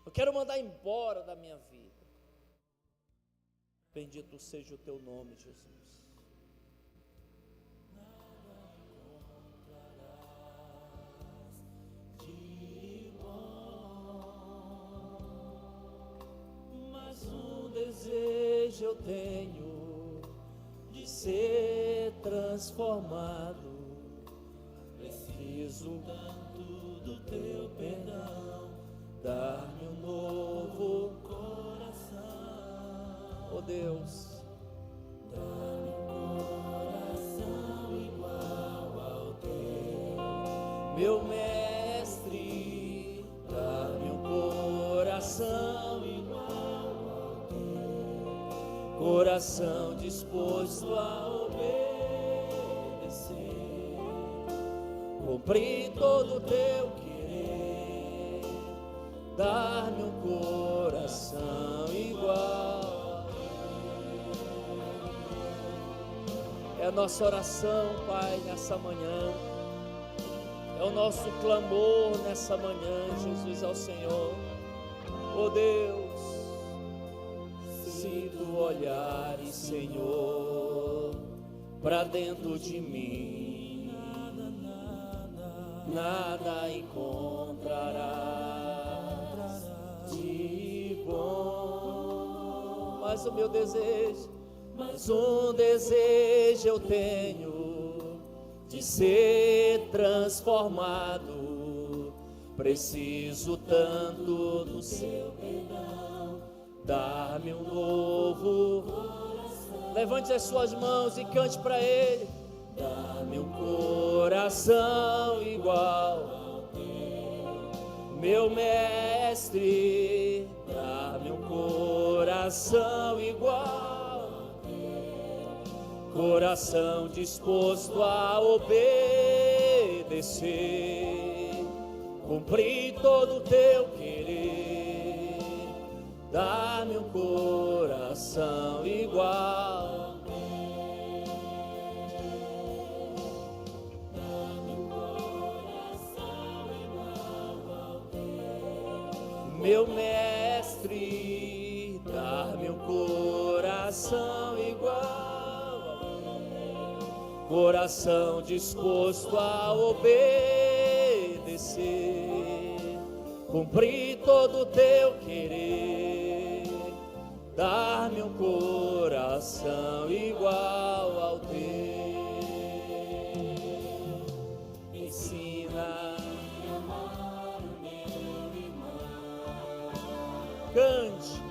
Eu quero mandar embora da minha vida. Bendito seja o teu nome, Jesus. Desejo eu tenho de ser transformado. Preciso tanto do teu perdão, dar-me um novo coração. Oh Deus, dá-me um coração igual ao teu, meu mestre. Dá-me um coração igual, coração disposto a obedecer, cumprir todo o teu querer, dar-me um coração igual. É a nossa oração, Pai, nessa manhã, é o nosso clamor nessa manhã, Jesus, ao Senhor. Oh Deus, se tu olhares, Senhor, para dentro de mim, nada encontrarás de bom. Mas o meu desejo, mas um desejo eu tenho de ser transformado. Preciso tanto do seu perdão, dá-me um novo coração. Levante as suas mãos e cante para Ele. Dá-me um coração igual ao teu, meu mestre. Dá-me um coração igual ao teu, coração disposto a obedecer, cumprir todo o teu querer. Dá-me um coração igual ao teu. Dá-me um coração igual ao teu, meu mestre. Dá-me um coração igual ao teu, coração disposto a obedecer, cumprir todo o teu querer. Dar-me um coração igual ao teu. Ensina a amar o meu irmão. Cante.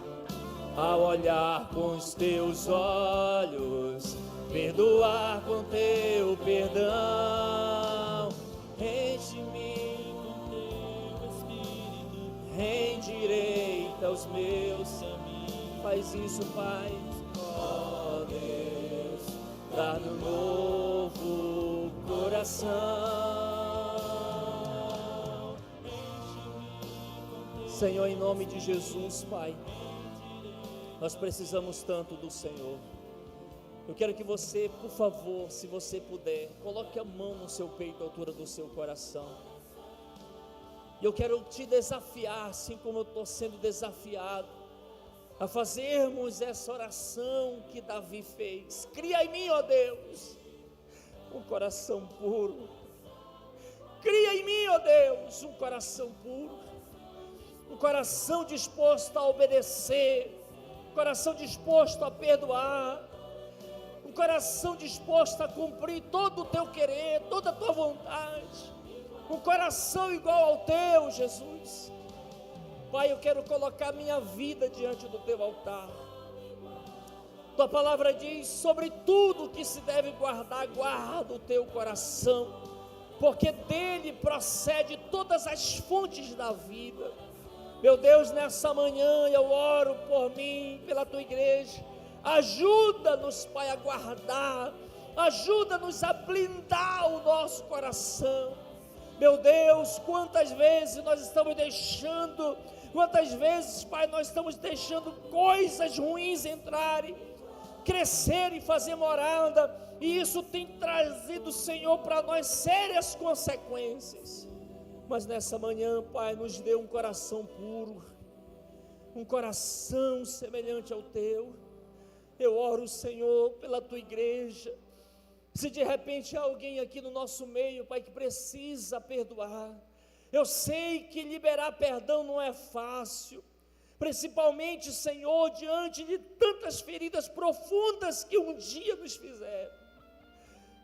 Ao olhar com os teus olhos, perdoar com teu perdão. Enche-me com teu Espírito, endireita os meus caminhos. Faz isso, Pai. Ó Deus, dá-me um novo coração. Senhor, em nome de Jesus, Pai, nós precisamos tanto do Senhor. Eu quero que você, por favor, se você puder, coloque a mão no seu peito, à altura do seu coração. E eu quero te desafiar, assim como eu estou sendo desafiado, a fazermos essa oração que Davi fez. Cria em mim, ó Deus, um coração puro. Cria em mim, ó Deus, um coração puro, um coração disposto a obedecer, um coração disposto a perdoar, um coração disposto a cumprir todo o teu querer, toda a tua vontade, um coração igual ao teu, Jesus. Pai, eu quero colocar minha vida diante do teu altar. Tua palavra diz: sobre tudo que se deve guardar, guarda o teu coração, porque dele procede todas as fontes da vida. Meu Deus, nessa manhã eu oro por mim, pela tua igreja. Ajuda-nos, Pai, a guardar, ajuda-nos a blindar o nosso coração. Meu Deus, quantas vezes nós estamos deixando, quantas vezes, Pai, nós estamos deixando coisas ruins entrarem, crescer e fazer morada, e isso tem trazido, Senhor, para nós sérias consequências. Mas nessa manhã, Pai, nos dê um coração puro, um coração semelhante ao teu. Eu oro, Senhor, pela tua igreja. Se de repente há alguém aqui no nosso meio, Pai, que precisa perdoar, eu sei que liberar perdão não é fácil, principalmente, Senhor, diante de tantas feridas profundas que um dia nos fizeram.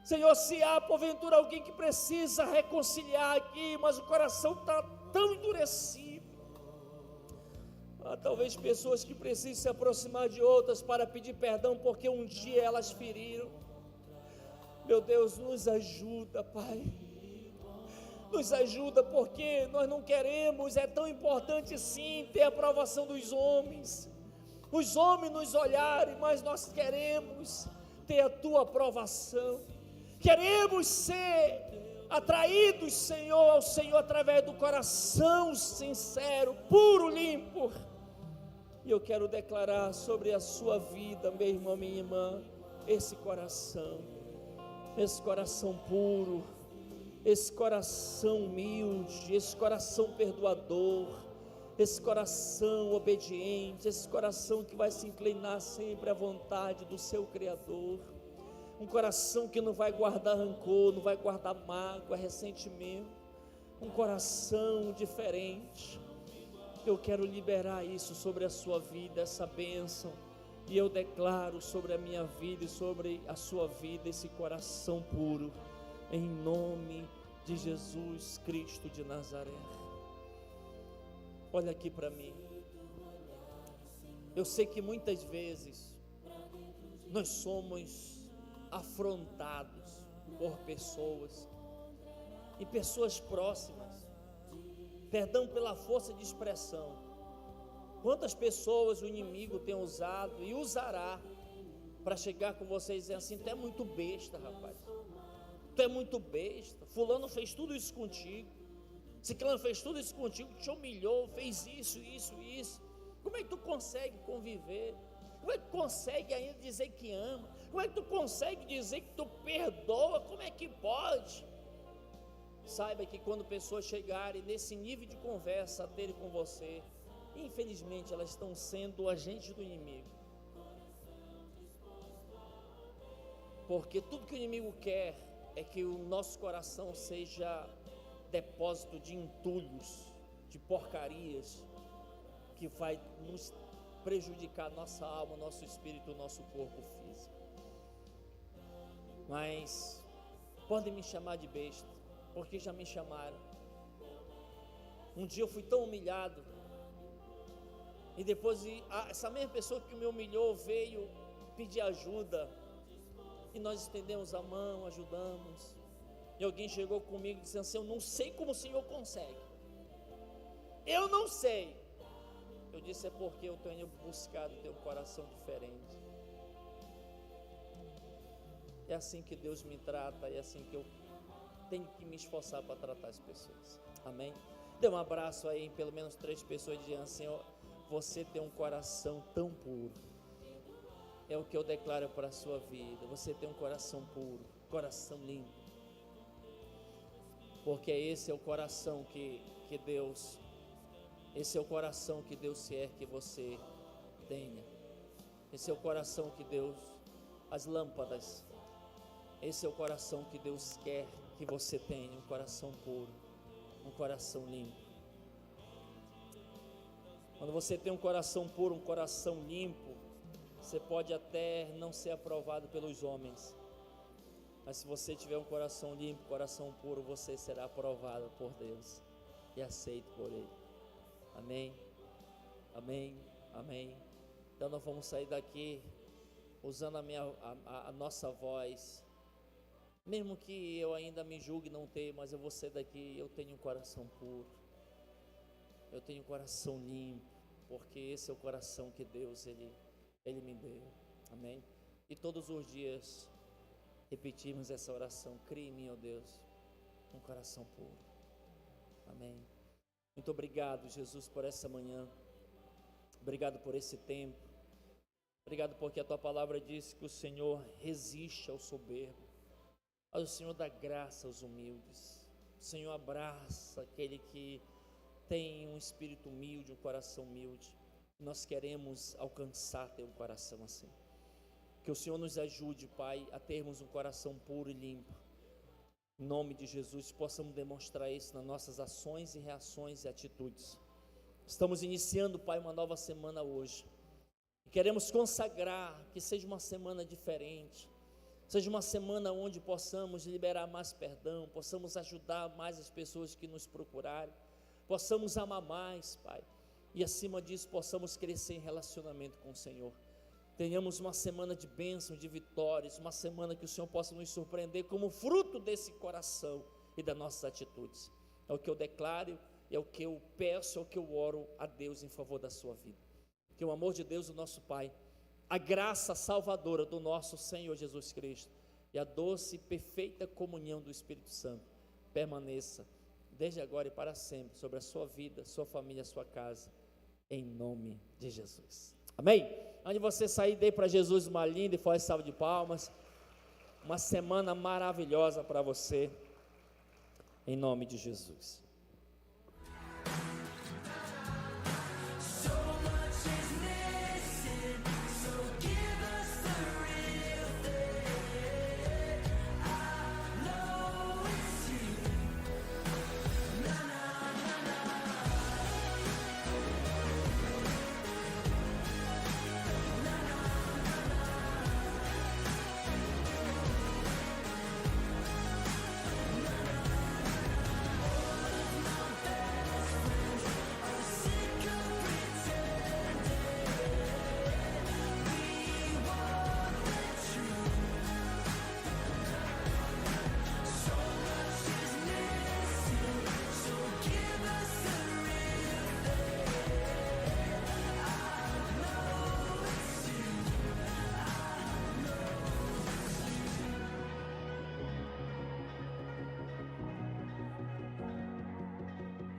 Senhor, se há porventura alguém que precisa reconciliar aqui, mas o coração está tão endurecido, há talvez pessoas que precisam se aproximar de outras para pedir perdão, porque um dia elas feriram. Meu Deus, nos ajuda, Pai. Nos ajuda, porque nós não queremos, é tão importante sim ter a aprovação dos homens, os homens nos olharem, mas nós queremos ter a tua aprovação, queremos ser atraídos, Senhor, ao Senhor através do coração sincero, puro, limpo. E eu quero declarar sobre a sua vida, meu irmão, minha irmã, esse coração puro, esse coração humilde, esse coração perdoador, esse coração obediente, esse coração que vai se inclinar sempre à vontade do seu Criador, um coração que não vai guardar rancor, não vai guardar mágoa, ressentimento, um coração diferente. Eu quero liberar isso sobre a sua vida, essa bênção, e eu declaro sobre a minha vida e sobre a sua vida esse coração puro, em nome de Jesus Cristo de Nazaré. Olha aqui para mim. Eu sei que muitas vezes nós somos afrontados por pessoas, e pessoas próximas, perdão pela força de expressão. Quantas pessoas o inimigo tem usado e usará para chegar com vocês e dizer assim: tu é muito besta, rapaz, tu é muito besta, fulano fez tudo isso contigo, ciclano fez tudo isso contigo, te humilhou, fez isso, como é que tu consegue conviver? Como é que tu consegue ainda dizer que ama? Como é que tu consegue dizer que tu perdoa? Como é que pode? Saiba que quando pessoas chegarem nesse nível de conversa a terem com você, infelizmente elas estão sendo agentes do inimigo, porque tudo que o inimigo quer é que o nosso coração seja depósito de entulhos, de porcarias, que vai nos prejudicar nossa alma, nosso espírito, nosso corpo físico. Mas podem me chamar de besta, porque já me chamaram. Um dia eu fui tão humilhado, e depois essa mesma pessoa que me humilhou veio pedir ajuda, e nós estendemos a mão, ajudamos. E alguém chegou comigo e disse assim: eu não sei como o senhor consegue, eu não sei. Eu disse: é porque eu tenho buscado ter um coração diferente. É assim que Deus me trata, é assim que eu tenho que me esforçar para tratar as pessoas. Amém? Dê um abraço aí em pelo menos 3 pessoas e diga: Senhor, você tem um coração tão puro. É o que eu declaro para a sua vida. Você tem um coração puro, coração limpo, porque esse é o coração que Deus, esse é o coração que Deus quer que você tenha. Esse é o coração que Deus, as lâmpadas Esse é o coração que Deus quer que você tenha, um coração puro, um coração limpo. Quando você tem um coração puro, um coração limpo, você pode até não ser aprovado pelos homens, mas se você tiver um coração limpo, coração puro, você será aprovado por Deus e aceito por Ele. Amém? Amém? Amém? Então nós vamos sair daqui usando a nossa voz, mesmo que eu ainda me julgue não ter, mas eu vou sair daqui, eu tenho um coração puro, eu tenho um coração limpo, porque esse é o coração que Deus, Ele me deu. Amém? E todos os dias repetimos essa oração: crie em mim, ó Deus, um coração puro. Amém? Muito obrigado, Jesus, por essa manhã. Obrigado por esse tempo. Obrigado porque a Tua palavra diz que o Senhor resiste ao soberbo, mas o Senhor dá graça aos humildes. O Senhor abraça aquele que tem um espírito humilde, um coração humilde. Nós queremos alcançar ter um coração assim. Que o Senhor nos ajude, Pai, a termos um coração puro e limpo. Em nome de Jesus, possamos demonstrar isso nas nossas ações e reações e atitudes. Estamos iniciando, Pai, uma nova semana hoje. Queremos consagrar que seja uma semana diferente. Seja uma semana onde possamos liberar mais perdão, possamos ajudar mais as pessoas que nos procurarem, possamos amar mais, Pai. E acima disso, possamos crescer em relacionamento com o Senhor. Tenhamos uma semana de bênção, de vitórias, uma semana que o Senhor possa nos surpreender como fruto desse coração e das nossas atitudes. É o que eu declaro, é o que eu peço, é o que eu oro a Deus em favor da sua vida. Que o amor de Deus, o nosso Pai, a graça salvadora do nosso Senhor Jesus Cristo e a doce e perfeita comunhão do Espírito Santo permaneça desde agora e para sempre sobre a sua vida, sua família, sua casa, em nome de Jesus. Amém? Antes de você sair, dê para Jesus uma linda e forte salva de palmas. Uma semana maravilhosa para você, em nome de Jesus.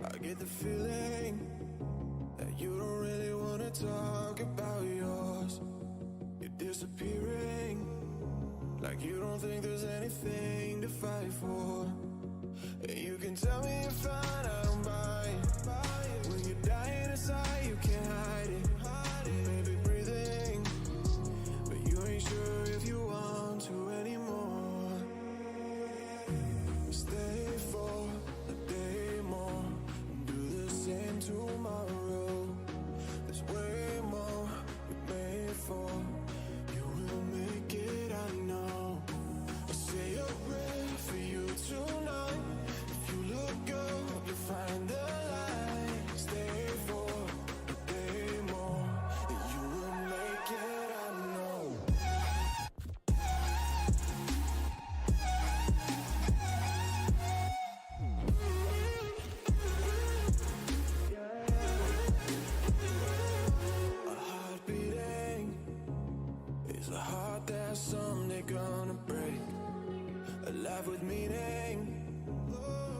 I get the feeling that you don't really wanna talk about yours. You're disappearing, like you don't think there's anything to fight for. And you can tell me you're fine, I don't buy it. When you're dying inside, you can't hide it. Maybe breathing, but you ain't sure if you want to anymore. Stay for a day more, do the same tomorrow. There's way more we're made for. You will make it, I know. I say you're ready for you tonight. If you look up, you'll find the light. Stay for a day more, and you will make it, I know. A heart beating is a heart that's someday gonna break. A life with meaning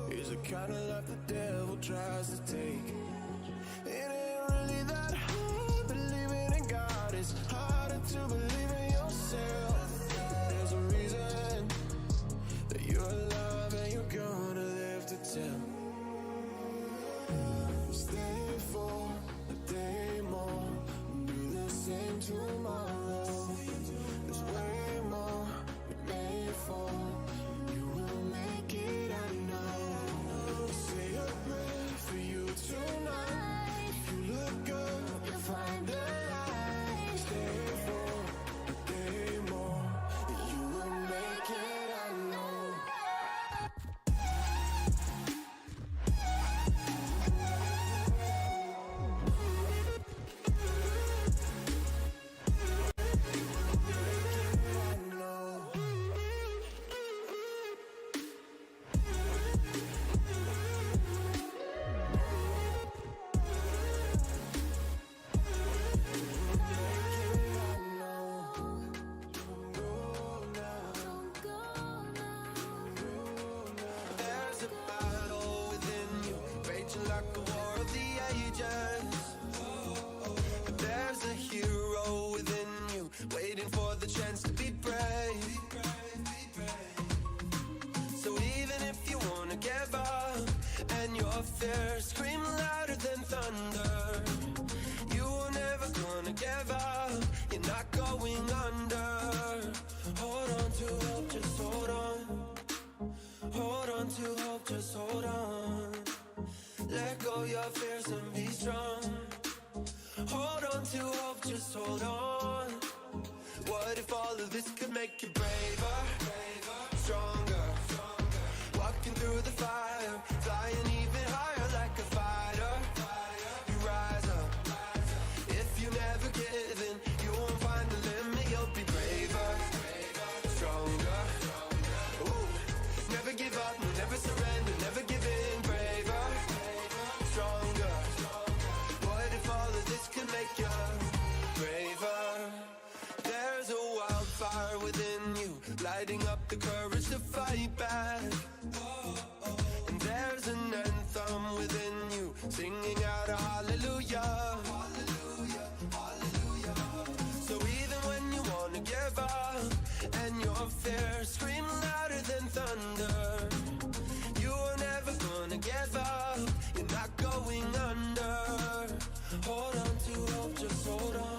is a kind of life the devil tries to take. It ain't really that hard believing in God. It's harder to believe in yourself. There's a reason that you're alive and you're gonna live to tell. Stay for a day more, do the same tomorrow. There's way more we're made for. What if all of this could make you braver, stronger, walking through the fire, flying even higher like a fighter. You rise up, if you never give in, you won't find the limit. You'll be braver, stronger. Ooh, never give up, no, never surrender, never give in. Braver, stronger. What if all of this could make you braver? There's a wildfire within you, lighting up the courage to fight back. And there's an anthem within you, singing out a hallelujah. So even when you wanna give up, and your fear scream louder than thunder, you are never gonna give up, you're not going under. Hold on to hope, just hold on.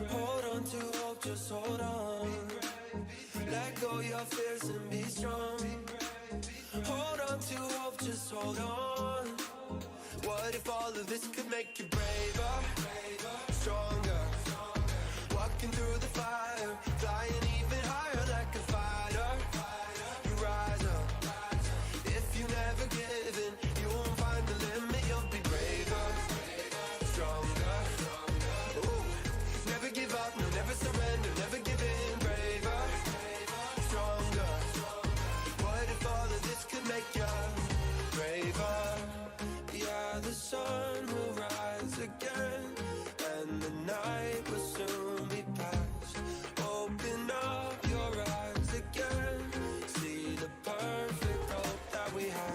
Hold on to hope, just hold on. Let go your fears and be strong. Hold on to hope, just hold on. What if all of this could make you braver, stronger, walking through the fire, flying even higher like a fighter. You rise up, if you never give in, you won't find the limit. You'll be braver, stronger. Ooh, never give up, no, never surrender, never give in. Braver, stronger. What if all of this could make you braver? Yeah, the sun will rise again, and the night will soon be past. Open up your eyes again, see the perfect hope that we have.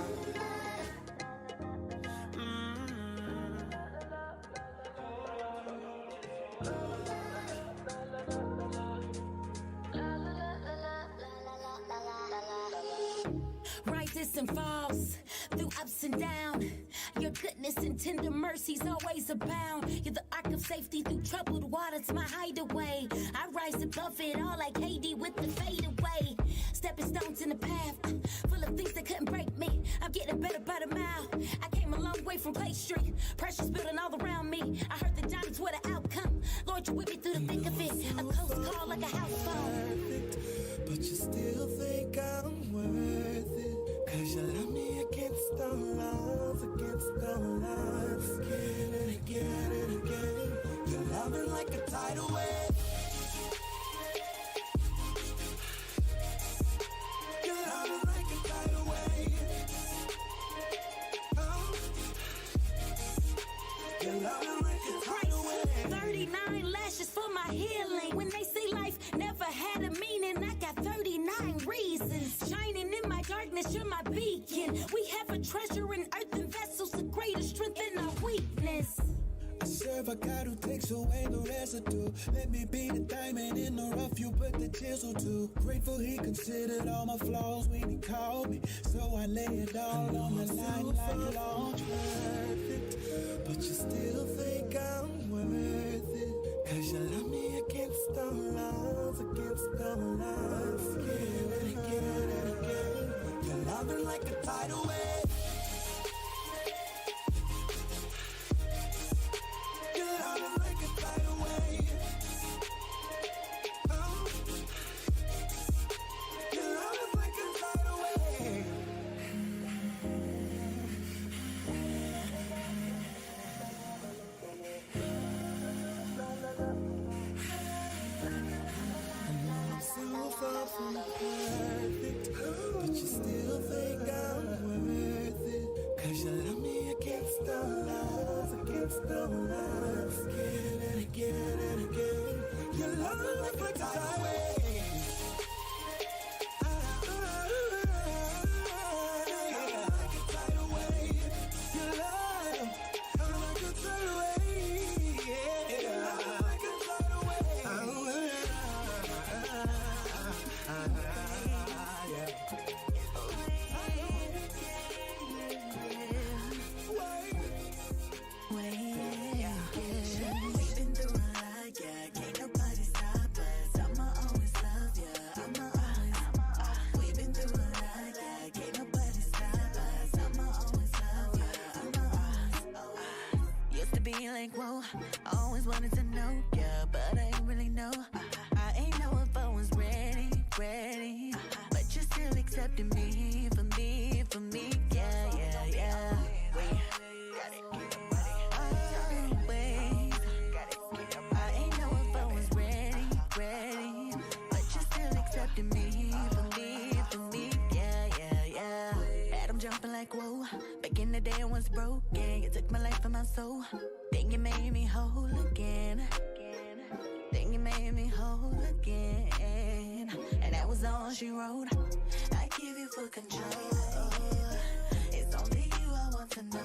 Rises and falls through ups and downs. Your goodness and tender mercies always abound. You're the ark of safety through troubled waters, my hideaway. I rise above it all like Haiti with the fade away. Stepping stones in the path, full of things that couldn't break me. I'm getting better by the mile. I came a long way from Clay Street. Pressure's building all around me. I heard the Johnny's were the outcome. Lord, you with me through the thick of it. A close call like a house phone. But you still think I'm worth it, 'cause you love me against all odds, against all odds. Again and again and again, you're loving like a tidal wave. You're loving like a tidal wave. Oh. You're loving like a tidal wave. 39 lashes for my healing. When they say life never had a meaning, I got 39 reasons. Shining in my darkness, you're my beacon. We have a treasure in earthen vessels, a greater strength in our weakness. I serve a God who takes away the residue. Let me be the diamond in the rough you put the chisel to. Grateful he considered all my flaws when he called me, so I lay it all on the line like long perfect. But you still think I'm worth it, 'cause you love me against all odds, against all odds. Again and again and again, you're loving like a tidal wave. You're loving like a tidal wave. Oh. You're loving like a tidal wave. I'm so far from perfect, but you still think I'm worth it, 'cause you love me against all odds, against all odds. Again and again and again, you love me like a tidal wave. Like a tidal wave. You love like a tidal wave. Yeah. Like a tidal wave. We've been through a lot, yeah. Can't nobody stop us. I'ma always love ya. I'ma always. We've been through a lot, yeah. Can't nobody stop us. I'ma always love ya. I'ma always. Used to be like, whoa. Always wanted to know, yeah, but I ain't really know. like, whoa. Back in the day, I was broken. You took my life and my soul. Then you made me whole again. Then you made me whole again. And that was all she wrote. I give you full control. It's only you I want to know.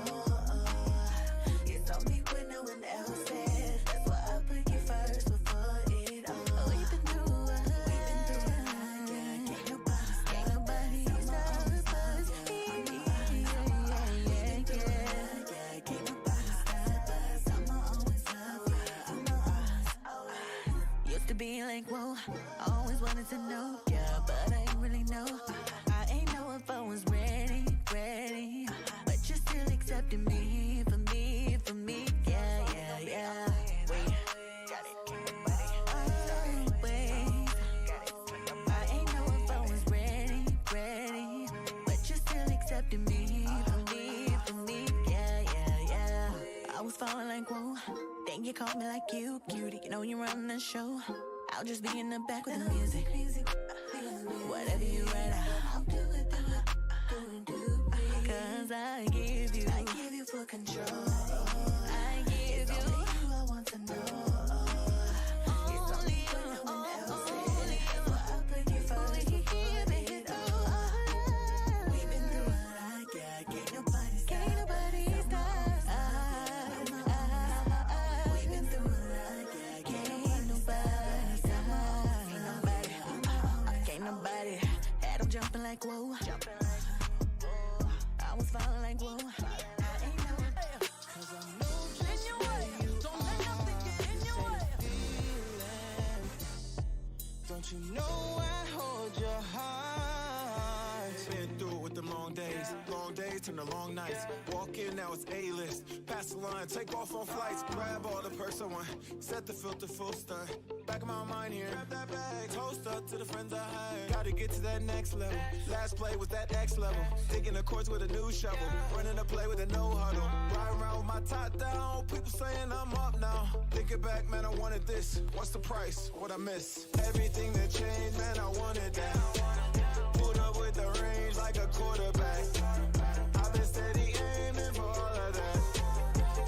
You told me when no one else said. That's why I put you first before it all. Oh, we've been through a lot. Yeah, can't nobody stop us. Yeah, can't nobody stop us. I'ma always love you. I'ma always. Used to be like, whoa, I always wanted to know, yeah, but I ain't really know. I ain't know if I was ready, but you're still accepting me, for me, yeah. Wait, I ain't know if I was ready, but you're still accepting me, for me, yeah. I was falling like, whoa, then you called me like you, cutie, you know you run the show. I'll just be in the back with the music. Whatever you write, I'll do it. Cause I give you full control. I give you only you I want to know. It's only you, only you. I put you first before it all. We've been through a lot, yeah. Can't nobody stop. We've been through a lot, yeah. Can't nobody stop. Can't nobody. Had them jumping like whoa. I was falling like whoa. I ain't know it. Cause I'm moving in your way. Don't let nothing get in your way. Don't you know I hold your heart? Been through it with them long days turn to long nights. Walk in, now it's A-list. Pass the line, take off on flights. Grab all the perks I want, set the filter full stunt. Back of my mind here, grab that bag. Toast up to the friends I had. Gotta get to that next level. Last play was that X level. Digging the courts with a new shovel. Running a play with a no huddle. Riding around with my top down. People saying I'm up now. Thinking back, man, I wanted this. What's the price? What I miss? Everything that changed, man, I wanted that. Pulled up with the range like a quarterback. I've been steady aiming for all of that.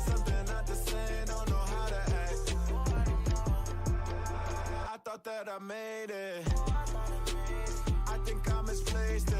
Something not the same, don't know how to act. I thought that I made it. I think I misplaced